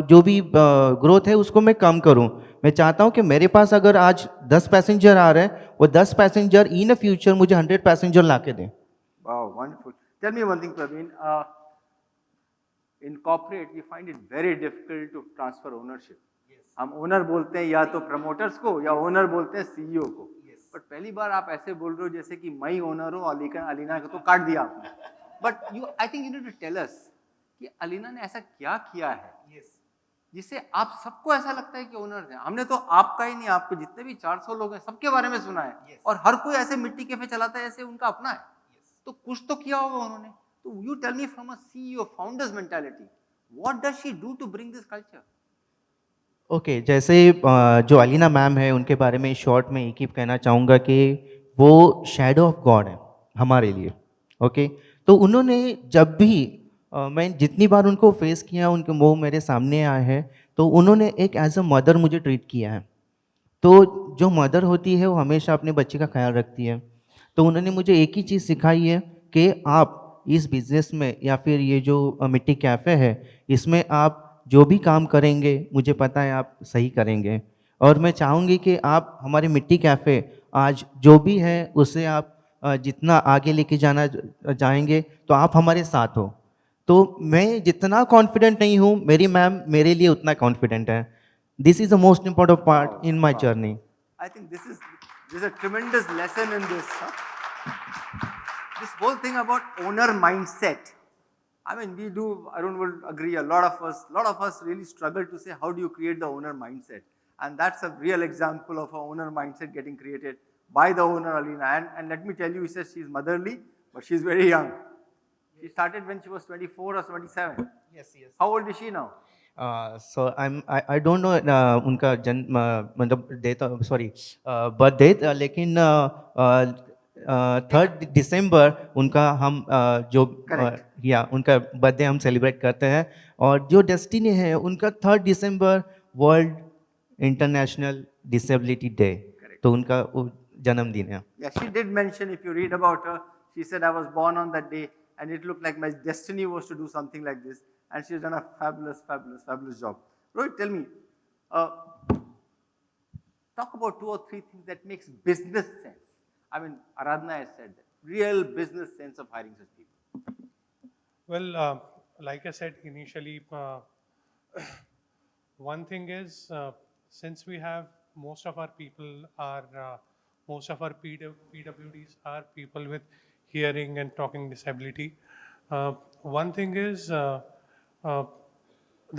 जो भी ग्रोथ है उसको मैं कम करूं. मैं चाहता हूं कि मेरे पास अगर आज 10 पैसेंजर आ रहे हैं, वो 10 पैसेंजर इन फ्यूचर मुझे 100 पैसेंजर ला के दें. वाह, wonderful. Tell me one thing, Praveen. In corporate, we find it very difficult to transfer ownership. हम ओनर बोलते हैं या तो प्रमोटर्स को या ओनर बोलते हैं सीईओ को, बट पहली बार आप ऐसे बोल रहे हो जैसे कि मैं ही ओनर हूँ, अलीना को तो काट दिया आपने. But you I think you need to tell us कि अलीना ने ऐसा क्या किया है जिससे आप सबको ऐसा लगता है कि ओनर है. हमने तो आपका ही नहीं, आपके जितने भी 400 लोग हैं सबके बारे में सुना है, और हर कोई ऐसे मिट्टी कैफे चलाता है जैसे उनका अपना है. तो कुछ तो किया होगा उन्होंने. तो you tell me from a CEO founders mentality, what does she do to bring this culture? Okay, जैसे जो अलीना मैम है उनके बारे में शॉर्ट में एक ही कहना चाहूँगा कि वो शैडो ऑफ गॉड है हमारे लिए. ओके, तो उन्होंने जब भी मैं जितनी बार उनको फेस किया, उनके वो मेरे सामने आए हैं, तो उन्होंने एक एज अ मदर मुझे ट्रीट किया है. तो जो मदर होती है वो हमेशा अपने बच्चे का ख्याल रखती है. तो उन्होंने मुझे एक ही चीज़ सिखाई है कि आप इस बिज़नेस में या फिर ये जो मिट्टी कैफ़े है, इसमें आप जो भी काम करेंगे मुझे पता है आप सही करेंगे. और मैं चाहूँगी कि आप हमारे मिट्टी कैफ़े आज जो भी है उसे आप जितना आगे लेके जाना जाएंगे तो आप हमारे साथ हो. तो मैं जितना कॉन्फिडेंट नहीं हूँ, मेरी मैम मेरे लिए उतना कॉन्फिडेंट है. This is the most important part in my journey. I think there's a tremendous lesson in this. This whole thing about owner mindset. I mean, we do, Arun will agree, a lot of us really struggle to say how do you create the owner mindset. And that's a real example of a owner mindset getting created by the owner, Alina. And let me tell you, he says she's motherly, but she's very young. She started when she was 24 or 27. Yes. How old is she now? So I don't know उनका जन्म मतलब date sorry birth date, लेकिन 3rd दिसंबर उनका हम जो या उनका birthday हम सेलिब्रेट करते हैं. और जो डेस्टिनी है उनका 3rd दिसंबर वर्ल्ड इंटरनेशनल डिसेबिलिटी डे, तो उनका वो जन्मदिन है. Yeah, she did mention, if you read about her, she said, I was born on that day and it looked like my destiny was to do something like this. And she's done a fabulous job. Rohit, tell me, talk about 2 or 3 things that makes business sense. I mean, Aradhana has said that, real business sense of hiring such people. Well, like I said initially, one thing is, since we have most of our people are, most of our PWDs are people with hearing and talking disability. One thing is,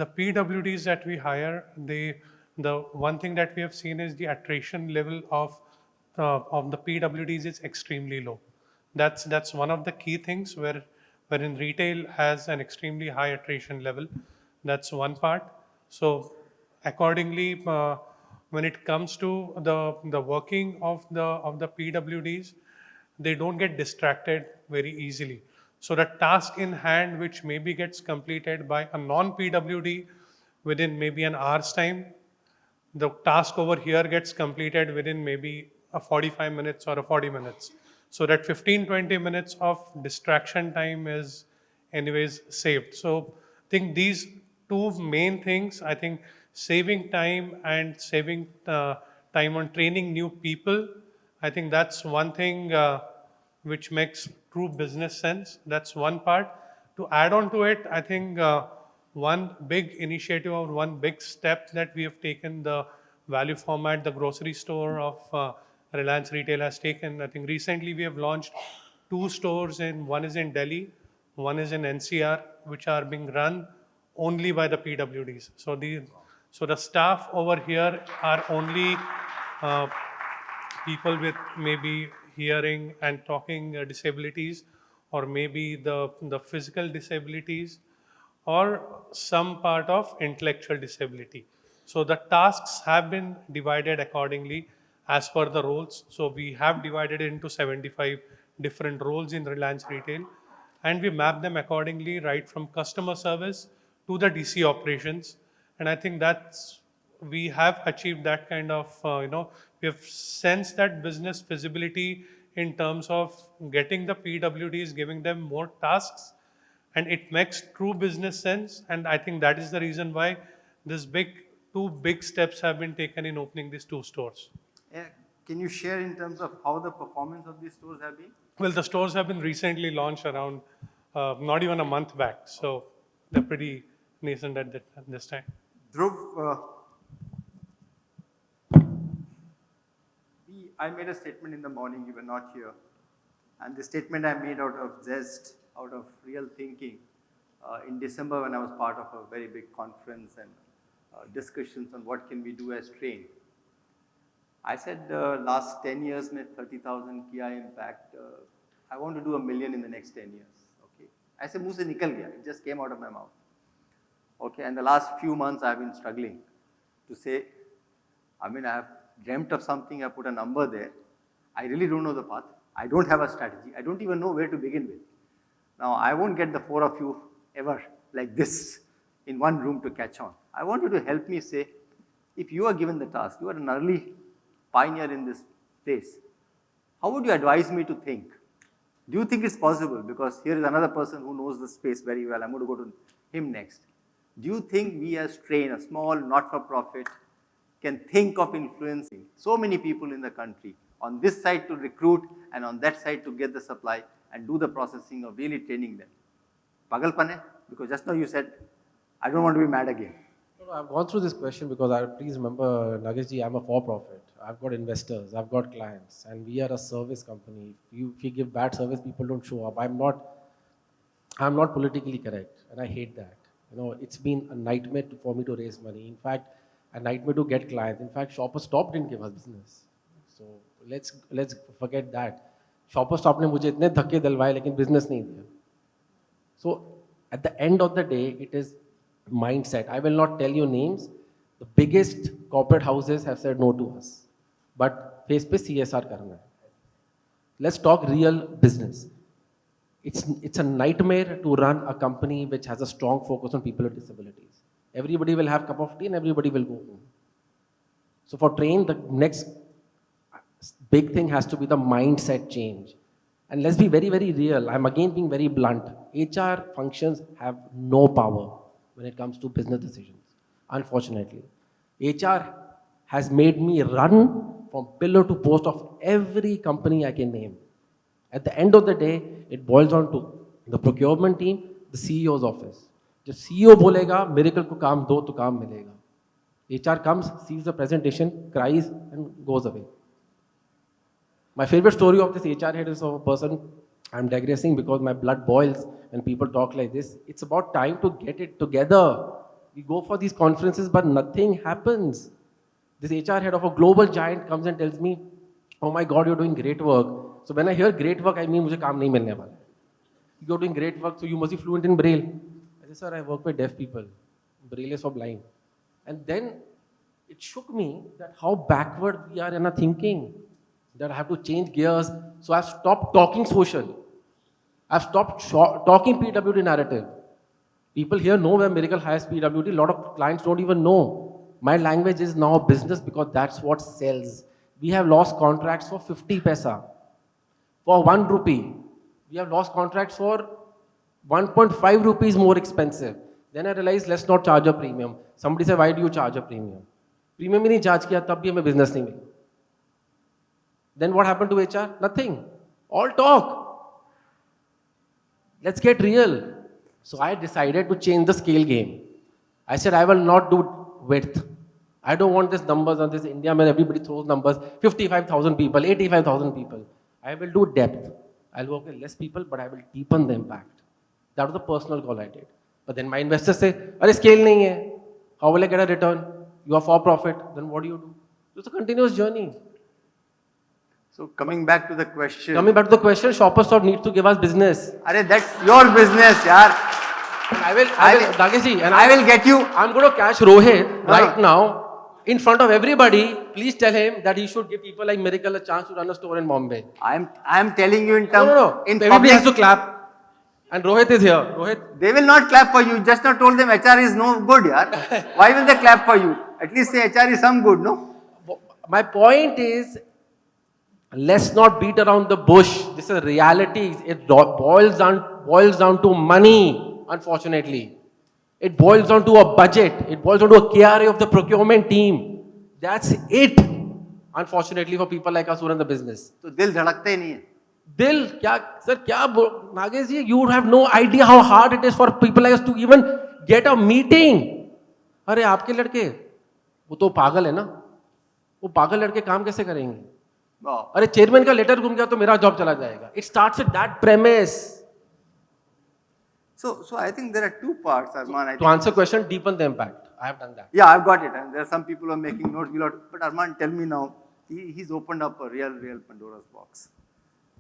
the PWDs that we hire, the one thing that we have seen is the attrition level of the PWDs is extremely low. That's one of the key things wherein retail has an extremely high attrition level. That's one part. So accordingly, when it comes to the working of the PWDs, they don't get distracted very easily. So the task in hand, which maybe gets completed by a non-PWD within maybe an hour's time, the task over here gets completed within maybe a 45 minutes or a 40 minutes. So that 15-20 minutes of distraction time is anyways saved. So I think these 2 main things, I think saving time and saving time on training new people, I think that's one thing which makes true business sense. That's one part. To add on to it, I think one big initiative or one big step that we have taken, the value format, the grocery store of Reliance Retail has taken. I think recently we have launched 2 stores, one is in Delhi, one is in NCR, which are being run only by the PWDs. So the staff over here are only people with maybe hearing and talking disabilities, or maybe the physical disabilities, or some part of intellectual disability. So the tasks have been divided accordingly as per the roles. So we have divided it into 75 different roles in Reliance Retail, and we map them accordingly, right from customer service to the DC operations. And I think we have achieved that kind of, we have sensed that business feasibility in terms of getting the PWDs, giving them more tasks, and it makes true business sense. And I think that is the reason why this 2 big steps have been taken in opening these 2 stores. Can you share in terms of how the performance of these stores have been? Well, the stores have been recently launched around not even a month back, so they're pretty nascent at this time. Dhruv, I made a statement in the morning, you were not here. And the statement I made out of zest, out of real thinking, in December when I was part of a very big conference and discussions on what can we do as TRRAIN. I said last 10 years में 30,000 किया impact. I want to do 1 million in the next 10 years. Okay. ऐसे मुंह से निकल गया. It just came out of my mouth. Okay. And the last few months I have been struggling to say, I mean, I have dreamt of something, I put a number there. I really don't know the path. I don't have a strategy. I don't even know where to begin with. Now, I won't get the 4 of you ever like this in one room to catch on. I want you to help me say, if you are given the task, you are an early pioneer in this place, how would you advise me to think? Do you think it's possible? Because here is another person who knows the space very well. I'm going to go to him next. Do you think we as TRRAIN, a small not-for-profit, can think of influencing so many people in the country on this side to recruit and on that side to get the supply and do the processing of really training them? Pagalpan hai? Because just now you said, I don't want to be mad again. No, I've gone through this question because please remember, Nagesh ji, I'm a for-profit. I've got investors, I've got clients, and we are a service company. If you give bad service, people don't show up. I'm not politically correct, and I hate that. You know, it's been a nightmare for me to raise money. In fact, a nightmare to get clients. In fact, Shopper Stop didn't give us business. So let's forget that. Shopper Stop ने मुझे इतने धक्के दिलवाए लेकिन business नहीं दिया. So at the end of the day, it is mindset. I will not tell you names. The biggest corporate houses have said no to us. But face पे CSR करना है. Let's talk real business. It's a nightmare to run a company which has a strong focus on people with disabilities. Everybody will have a cup of tea and everybody will go home. So for TRRAIN, the next big thing has to be the mindset change. And let's be very, very real. I'm again being very blunt. HR functions have no power when it comes to business decisions, unfortunately. HR has made me run from pillar to post of every company I can name. At the end of the day, it boils down to the procurement team, the CEO's office. जब CEO बोलेगा miracle को काम दो तो काम मिलेगा. HR comes, sees the presentation, cries and goes away. My favorite story of this HR head is of a person, I'm digressing because my blood boils when people talk like this. It's about time to get it together. We go for these conferences but nothing happens. This HR head of a global giant comes and tells me, oh my God, you're doing great work. So when I hear great work, I mean मुझे काम नहीं मिलने वाला. You're doing great work, so you must be fluent in Braille. I said, sir, I work with deaf people. Braille is for blind. And then it shook me that how backward we are in our thinking. That I have to change gears. So I've stopped talking social. I've stopped talking PwD narrative. People here know where Miracle hires PwD. A lot of clients don't even know. My language is now business because that's what sells. We have lost contracts for 50 paisa. For 1 rupee. We have lost contracts for 1.5 rupees more expensive. Then I realized, let's not charge a premium. Somebody said, why do you charge a premium? Premium ही नहीं charge किया, तब भी हमें business नहीं मिला. Then what happened to HR? Nothing. All talk. Let's get real. So I decided to change the scale game. I said, I will not do width. I don't want these numbers on this India where everybody throws numbers, 55,000 people, 85,000 people. I will do depth. I'll work with less people, but I will deepen the impact. That was the personal call I did. But then my investors say, "Arey scale nahi hai. How will I get a return? You are for profit. Then what do you do?" So it's a continuous journey. So coming back to the question. Shopper Stop needs to give us business. Arey, that's your business, yaar. I will get you. I'm going to catch Rohit right now in front of everybody. Please tell him that he should give people like Miracle a chance to run a store in Bombay. I'm telling you in terms. No. In Everybody public, has to clap. And Rohit is here. Rohit. They will not clap for you. Just now told them HR is no good, yaar. Why will they clap for you? At least say HR is some good, no? My point is, let's not beat around the bush. This is reality. It boils down to money. Unfortunately, it boils down to a budget. It boils down to a KRA of the procurement team. That's it. Unfortunately, for people like us who run the business. So dil dhadakta hi nahi hai. दिल क्या sir क्या नागेश जी, you have no idea how hard it is for people like us to even get a meeting. अरे आपके लड़के वो तो पागल है ना, वो पागल लड़के काम कैसे करेंगे? Wow. अरे चेयरमैन का लेटर घूम गया तो मेरा जॉब चला जाएगा. It starts at that premise. So I think there are two parts, Arman. To answer question, deepen the impact. I have done that. Yeah, I've got it. And there are some people who are making notes. But Arman, tell me now, he's opened up a real Pandora's box.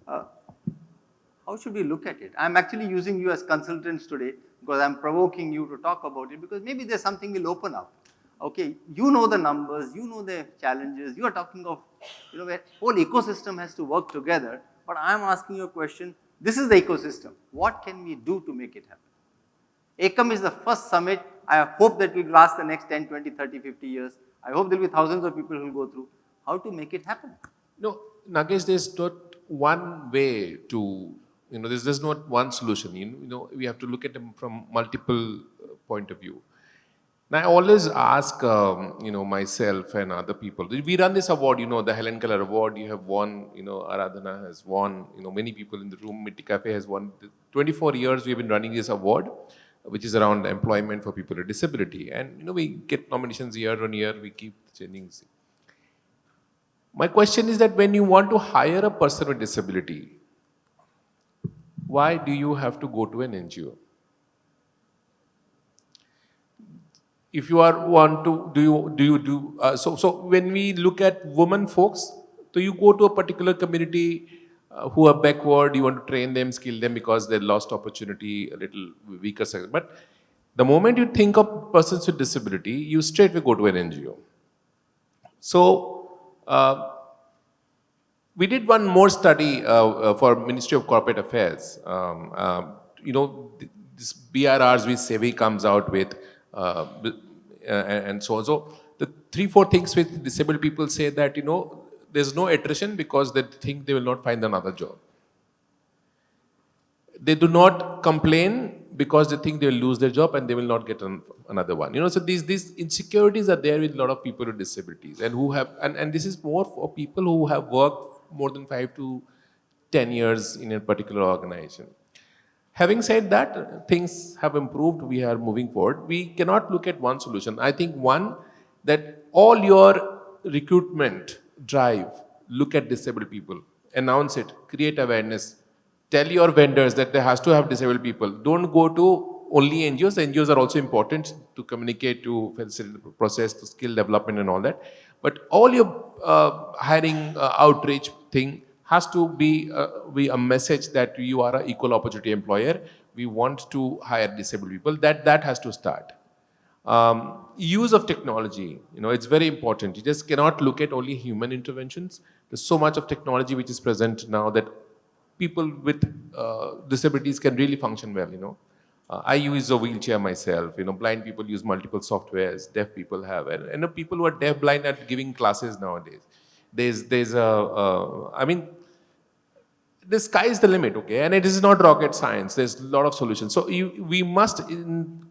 How should we look at it? I'm actually using you as consultants today because I'm provoking you to talk about it because maybe there's something will open up. Okay, you know the numbers, you know the challenges, you are talking of, where whole ecosystem has to work together, but I'm asking you a question, this is the ecosystem. What can we do to make it happen? Ekam is the first summit. I hope that will last the next 10, 20, 30, 50 years. I hope there will be thousands of people who will go through. How to make it happen? No, Nagesh, there's not one way to, there's not one solution. We have to look at them from multiple point of view. Now, I always ask, myself and other people. We run this award, the Helen Keller Award. You have won, Aradhana has won. Many people in the room. Mitti Cafe has won. 24 years we have been running this award, which is around employment for people with disability. And we get nominations year on year. We keep changing. My question is that when you want to hire a person with disability, why do you have to go to an NGO? If you are want to so when we look at women folks, so you go to a particular community who are backward, you want to train them, skill them because they lost opportunity, a little weaker sector. But the moment you think of persons with disability, you straightway go to an NGO. So we did one more study for Ministry of Corporate Affairs. This BRRs which SEBI comes out with, and so on. So the 3-4 things with disabled people say that, there's no attrition because they think they will not find another job. They do not complain because they think they will lose their job and they will not get another one. So these insecurities are there with a lot of people with disabilities and who have, and this is more for people who have worked more than 5 to 10 years in a particular organization. Having said that, things have improved, we are moving forward. We cannot look at one solution. I think one, that all your recruitment drive, look at disabled people, announce it, create awareness, tell your vendors that there has to have disabled people. Don't go to only NGOs. NGOs are also important to communicate, to facilitate the process, to skill development and all that. But all your hiring outreach thing has to be a message that you are an equal opportunity employer. We want to hire disabled people. That has to start. Use of technology, it's very important. You just cannot look at only human interventions. There's so much of technology which is present now that people with disabilities can really function well, I use a wheelchair myself, blind people use multiple softwares, deaf people have, and people who are deaf, blind are giving classes nowadays. The sky is the limit, okay? And it is not rocket science. There's a lot of solutions. So we must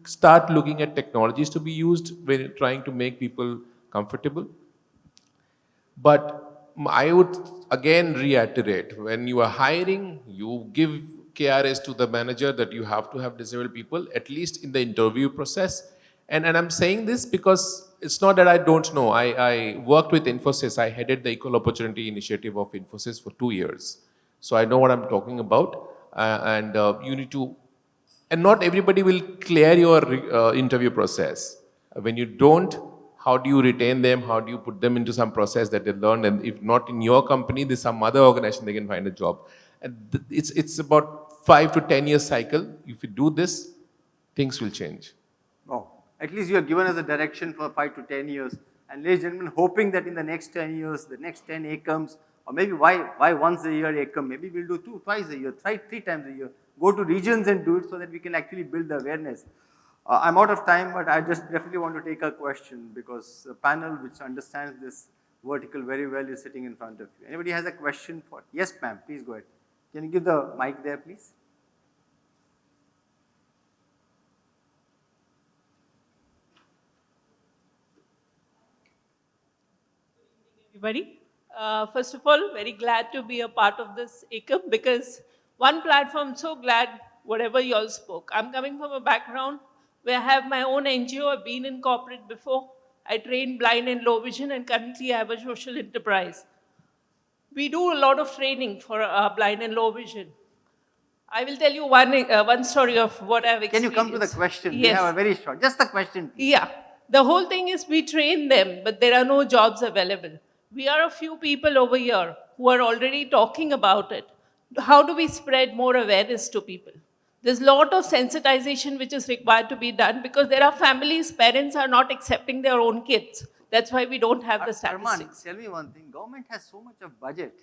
start looking at technologies to be used when trying to make people comfortable. But I would again reiterate, when you are hiring, you give KRS to the manager that you have to have disabled people, at least in the interview process. And I'm saying this because it's not that I don't know. I worked with Infosys. I headed the Equal Opportunity Initiative of Infosys for 2 years. So I know what I'm talking about. You need to, and not everybody will clear your interview process. When you don't, how do you retain them? How do you put them into some process that they learn? And if not in your company, there's some other organization they can find a job. And it's about 5 to 10 years cycle. If you do this, things will change. Oh, at least you have given us a direction for 5 to 10 years. And ladies and gentlemen, hoping that in the next 10 years, the next 10 Ekams, or maybe why once a year Ekam, maybe we'll do twice a year, three times a year. Go to regions and do it so that we can actually build the awareness. I'm out of time, but I just definitely want to take a question because the panel which understands this vertical very well is sitting in front of you. Anybody has a question for? Yes, ma'am, please go ahead. Can you give the mic there, please? Everybody. First of all, very glad to be a part of this Ekam because one platform, so glad whatever you all spoke. I'm coming from a background where I have my own NGO. I've been in corporate before. I train blind and low vision and currently I have a social enterprise. We do a lot of training for blind and low vision. I will tell you one story of what I've experienced. Can you come to the question? Yes. We have a very short, just the question. Please. Yeah. The whole thing is we train them, but there are no jobs available. We are a few people over here who are already talking about it. How do we spread more awareness to people? There's a lot of sensitization which is required to be done because there are families, parents are not accepting their own kids. That's why we don't have the statistics. Arman, tell me one thing. Government has so much of budget.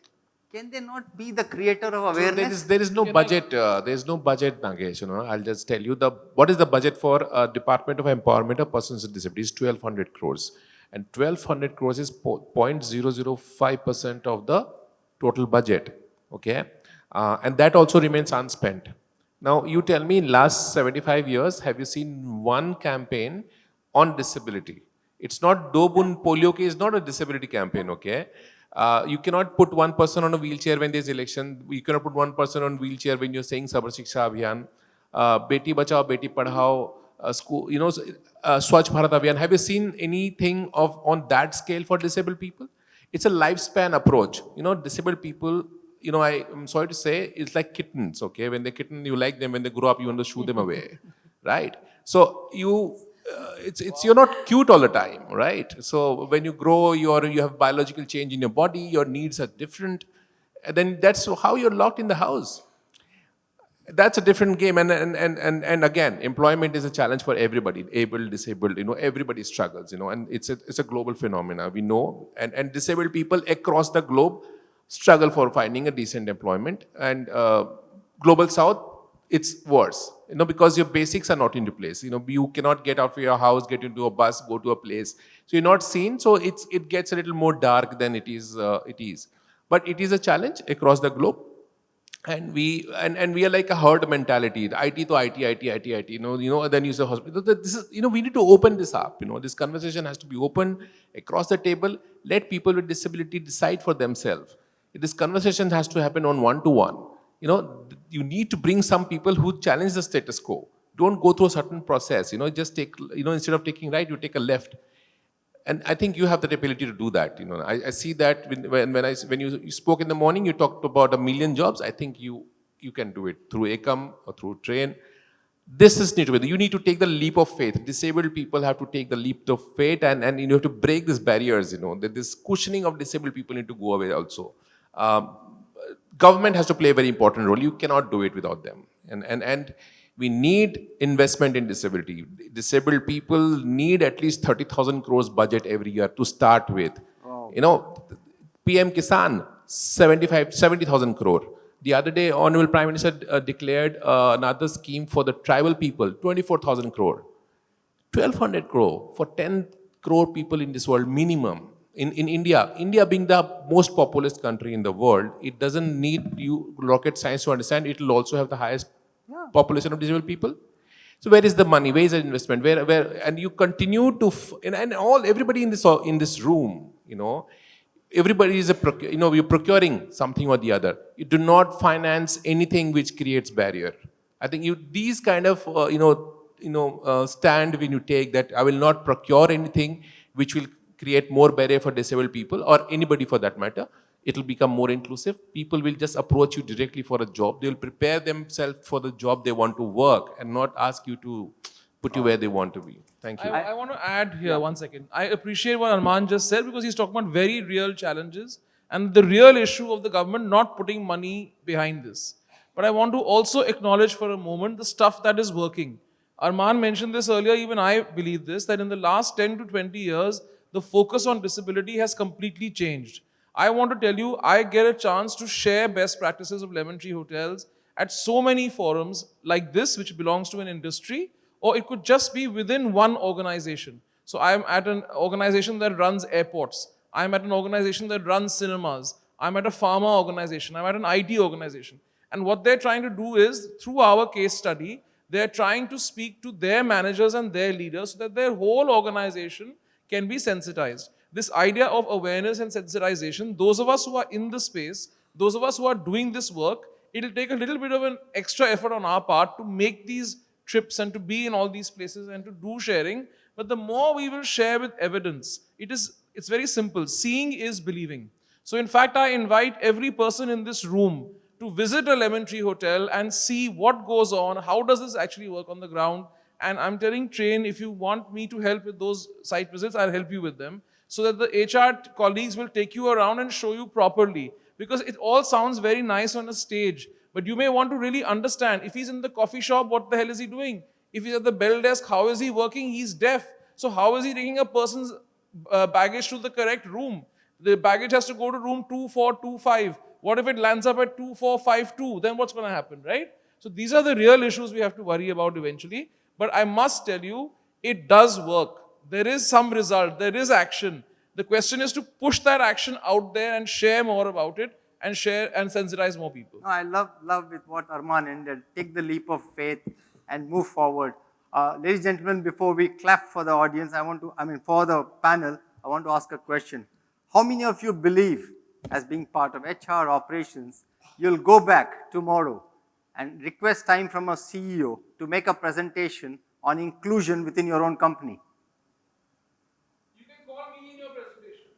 Can they not be the creator of awareness? There is no budget. There is no budget, Nagesh. You know, I'll just tell you what is the budget for Department of Empowerment of Persons with Disabilities? 1,200 crores, and 1,200 crores is 0.005% of the total budget. Okay, and that also remains unspent. Now, you tell me, in last 75 years, have you seen one campaign on disability? It's not Dobun Polio Ke is not a disability campaign. Okay. You cannot put one person on a wheelchair when there's election. You cannot put one person on wheelchair when you're saying Sarva Shiksha Abhiyan, Beti Bachao, Beti Padhao, school, Swachh Bharat Abhiyan. Have you seen anything on that scale for disabled people? It's a lifespan approach. Disabled people, I'm sorry to say, it's like kittens, okay? When they're kitten, you like them. When they grow up, you want to shoo them away, right? So you're not cute all the time, right? So when you grow, you have biological change in your body, your needs are different, and then that's how you're locked in the house. That's a different game, and again, employment is a challenge for everybody, able, disabled, everybody struggles, and it's a global phenomena, we know, and disabled people across the globe struggle for finding a decent employment, and Global South, it's worse, because your basics are not into place. You cannot get out of your house, get into a bus, go to a place. So you're not seen. So it gets a little more dark than it is. But it is a challenge across the globe, and we are like a herd mentality. IT to IT. Then you say hospital. This is we need to open this up. This conversation has to be open across the table. Let people with disability decide for themselves. This conversation has to happen on one-to-one. You need to bring some people who challenge the status quo. Don't go through a certain process. Just take, instead of taking right, you take a left. And I think you have the ability to do that. I see that when you spoke in the morning, you talked about 1 million jobs. I think you can do it through Ekam or through TRRAIN. This is need to be. You need to take the leap of faith. Disabled people have to take the leap of faith, and you have to break these barriers. That this cushioning of disabled people need to go away also. Government has to play a very important role. You cannot do it without them. And we need investment in disability. Disabled people need at least 30,000 crores budget every year to start with. Wow. PM Kisan, 70,000 crore. The other day, Honorable Prime Minister declared another scheme for the tribal people, 24,000 crore. 1,200 crore for 10 crore people in this world minimum. In India being the most populous country in the world, it doesn't need rocket science to understand. It will also have the highest population of disabled people. So where is the money? Where is the investment? Where? And you continue to, everybody in this room, everybody is you're procuring something or the other. You do not finance anything which creates barrier. I think these kind of stand when you take that I will not procure anything which will create more barrier for disabled people or anybody for that matter. It will become more inclusive. People will just approach you directly for a job. They will prepare themselves for the job they want to work and not ask you to put you where they want to be. Thank you. I want to add here 1 second. I appreciate what Arman just said because he's talking about very real challenges and the real issue of the government not putting money behind this. But I want to also acknowledge for a moment the stuff that is working. Arman mentioned this earlier, even I believe this, that in the last 10 to 20 years, the focus on disability has completely changed. I want to tell you, I get a chance to share best practices of Lemon Tree Hotels at so many forums like this, which belongs to an industry, or it could just be within one organization. So I'm at an organization that runs airports. I'm at an organization that runs cinemas. I'm at a pharma organization. I'm at an IT organization. And what they're trying to do is, through our case study, they're trying to speak to their managers and their leaders so that their whole organization can be sensitized. this idea of awareness and sensitization, those of us who are in the space, those of us who are doing this work, it'll take a little bit of an extra effort on our part to make these trips and to be in all these places and to do sharing. But the more we will share with evidence, it's very simple. Seeing is believing. So in fact, I invite every person in this room to visit a lemon tree hotel and see what goes on, how does this actually work on the ground. And I'm telling TRRAIN, if you want me to help with those site visits, I'll help you with them, so that the HR colleagues will take you around and show you properly. Because it all sounds very nice on a stage, but you may want to really understand, if he's in the coffee shop, what the hell is he doing? If he's at the bell desk, how is he working? He's deaf. So how is he taking a person's baggage to the correct room? The baggage has to go to room 2425. What if it lands up at 2452? Then what's going to happen, right? So these are the real issues we have to worry about eventually. But I must tell you, it does work. There is some result. There is action. The question is to push that action out there and share more about it and share and sensitize more people. No, I love with what Arman ended. Take the leap of faith and move forward. Ladies and gentlemen, before we clap for the audience, for the panel, I want to ask a question. How many of you believe, as being part of HR operations, you'll go back tomorrow and request time from a CEO to make a presentation on inclusion within your own company? You can call me in your presentation.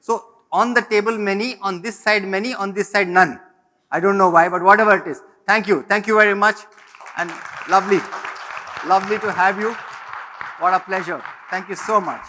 So on the table many, on this side many, on this side none. I don't know why, but whatever it is. Thank you very much, and lovely to have you. What a pleasure. Thank you so much.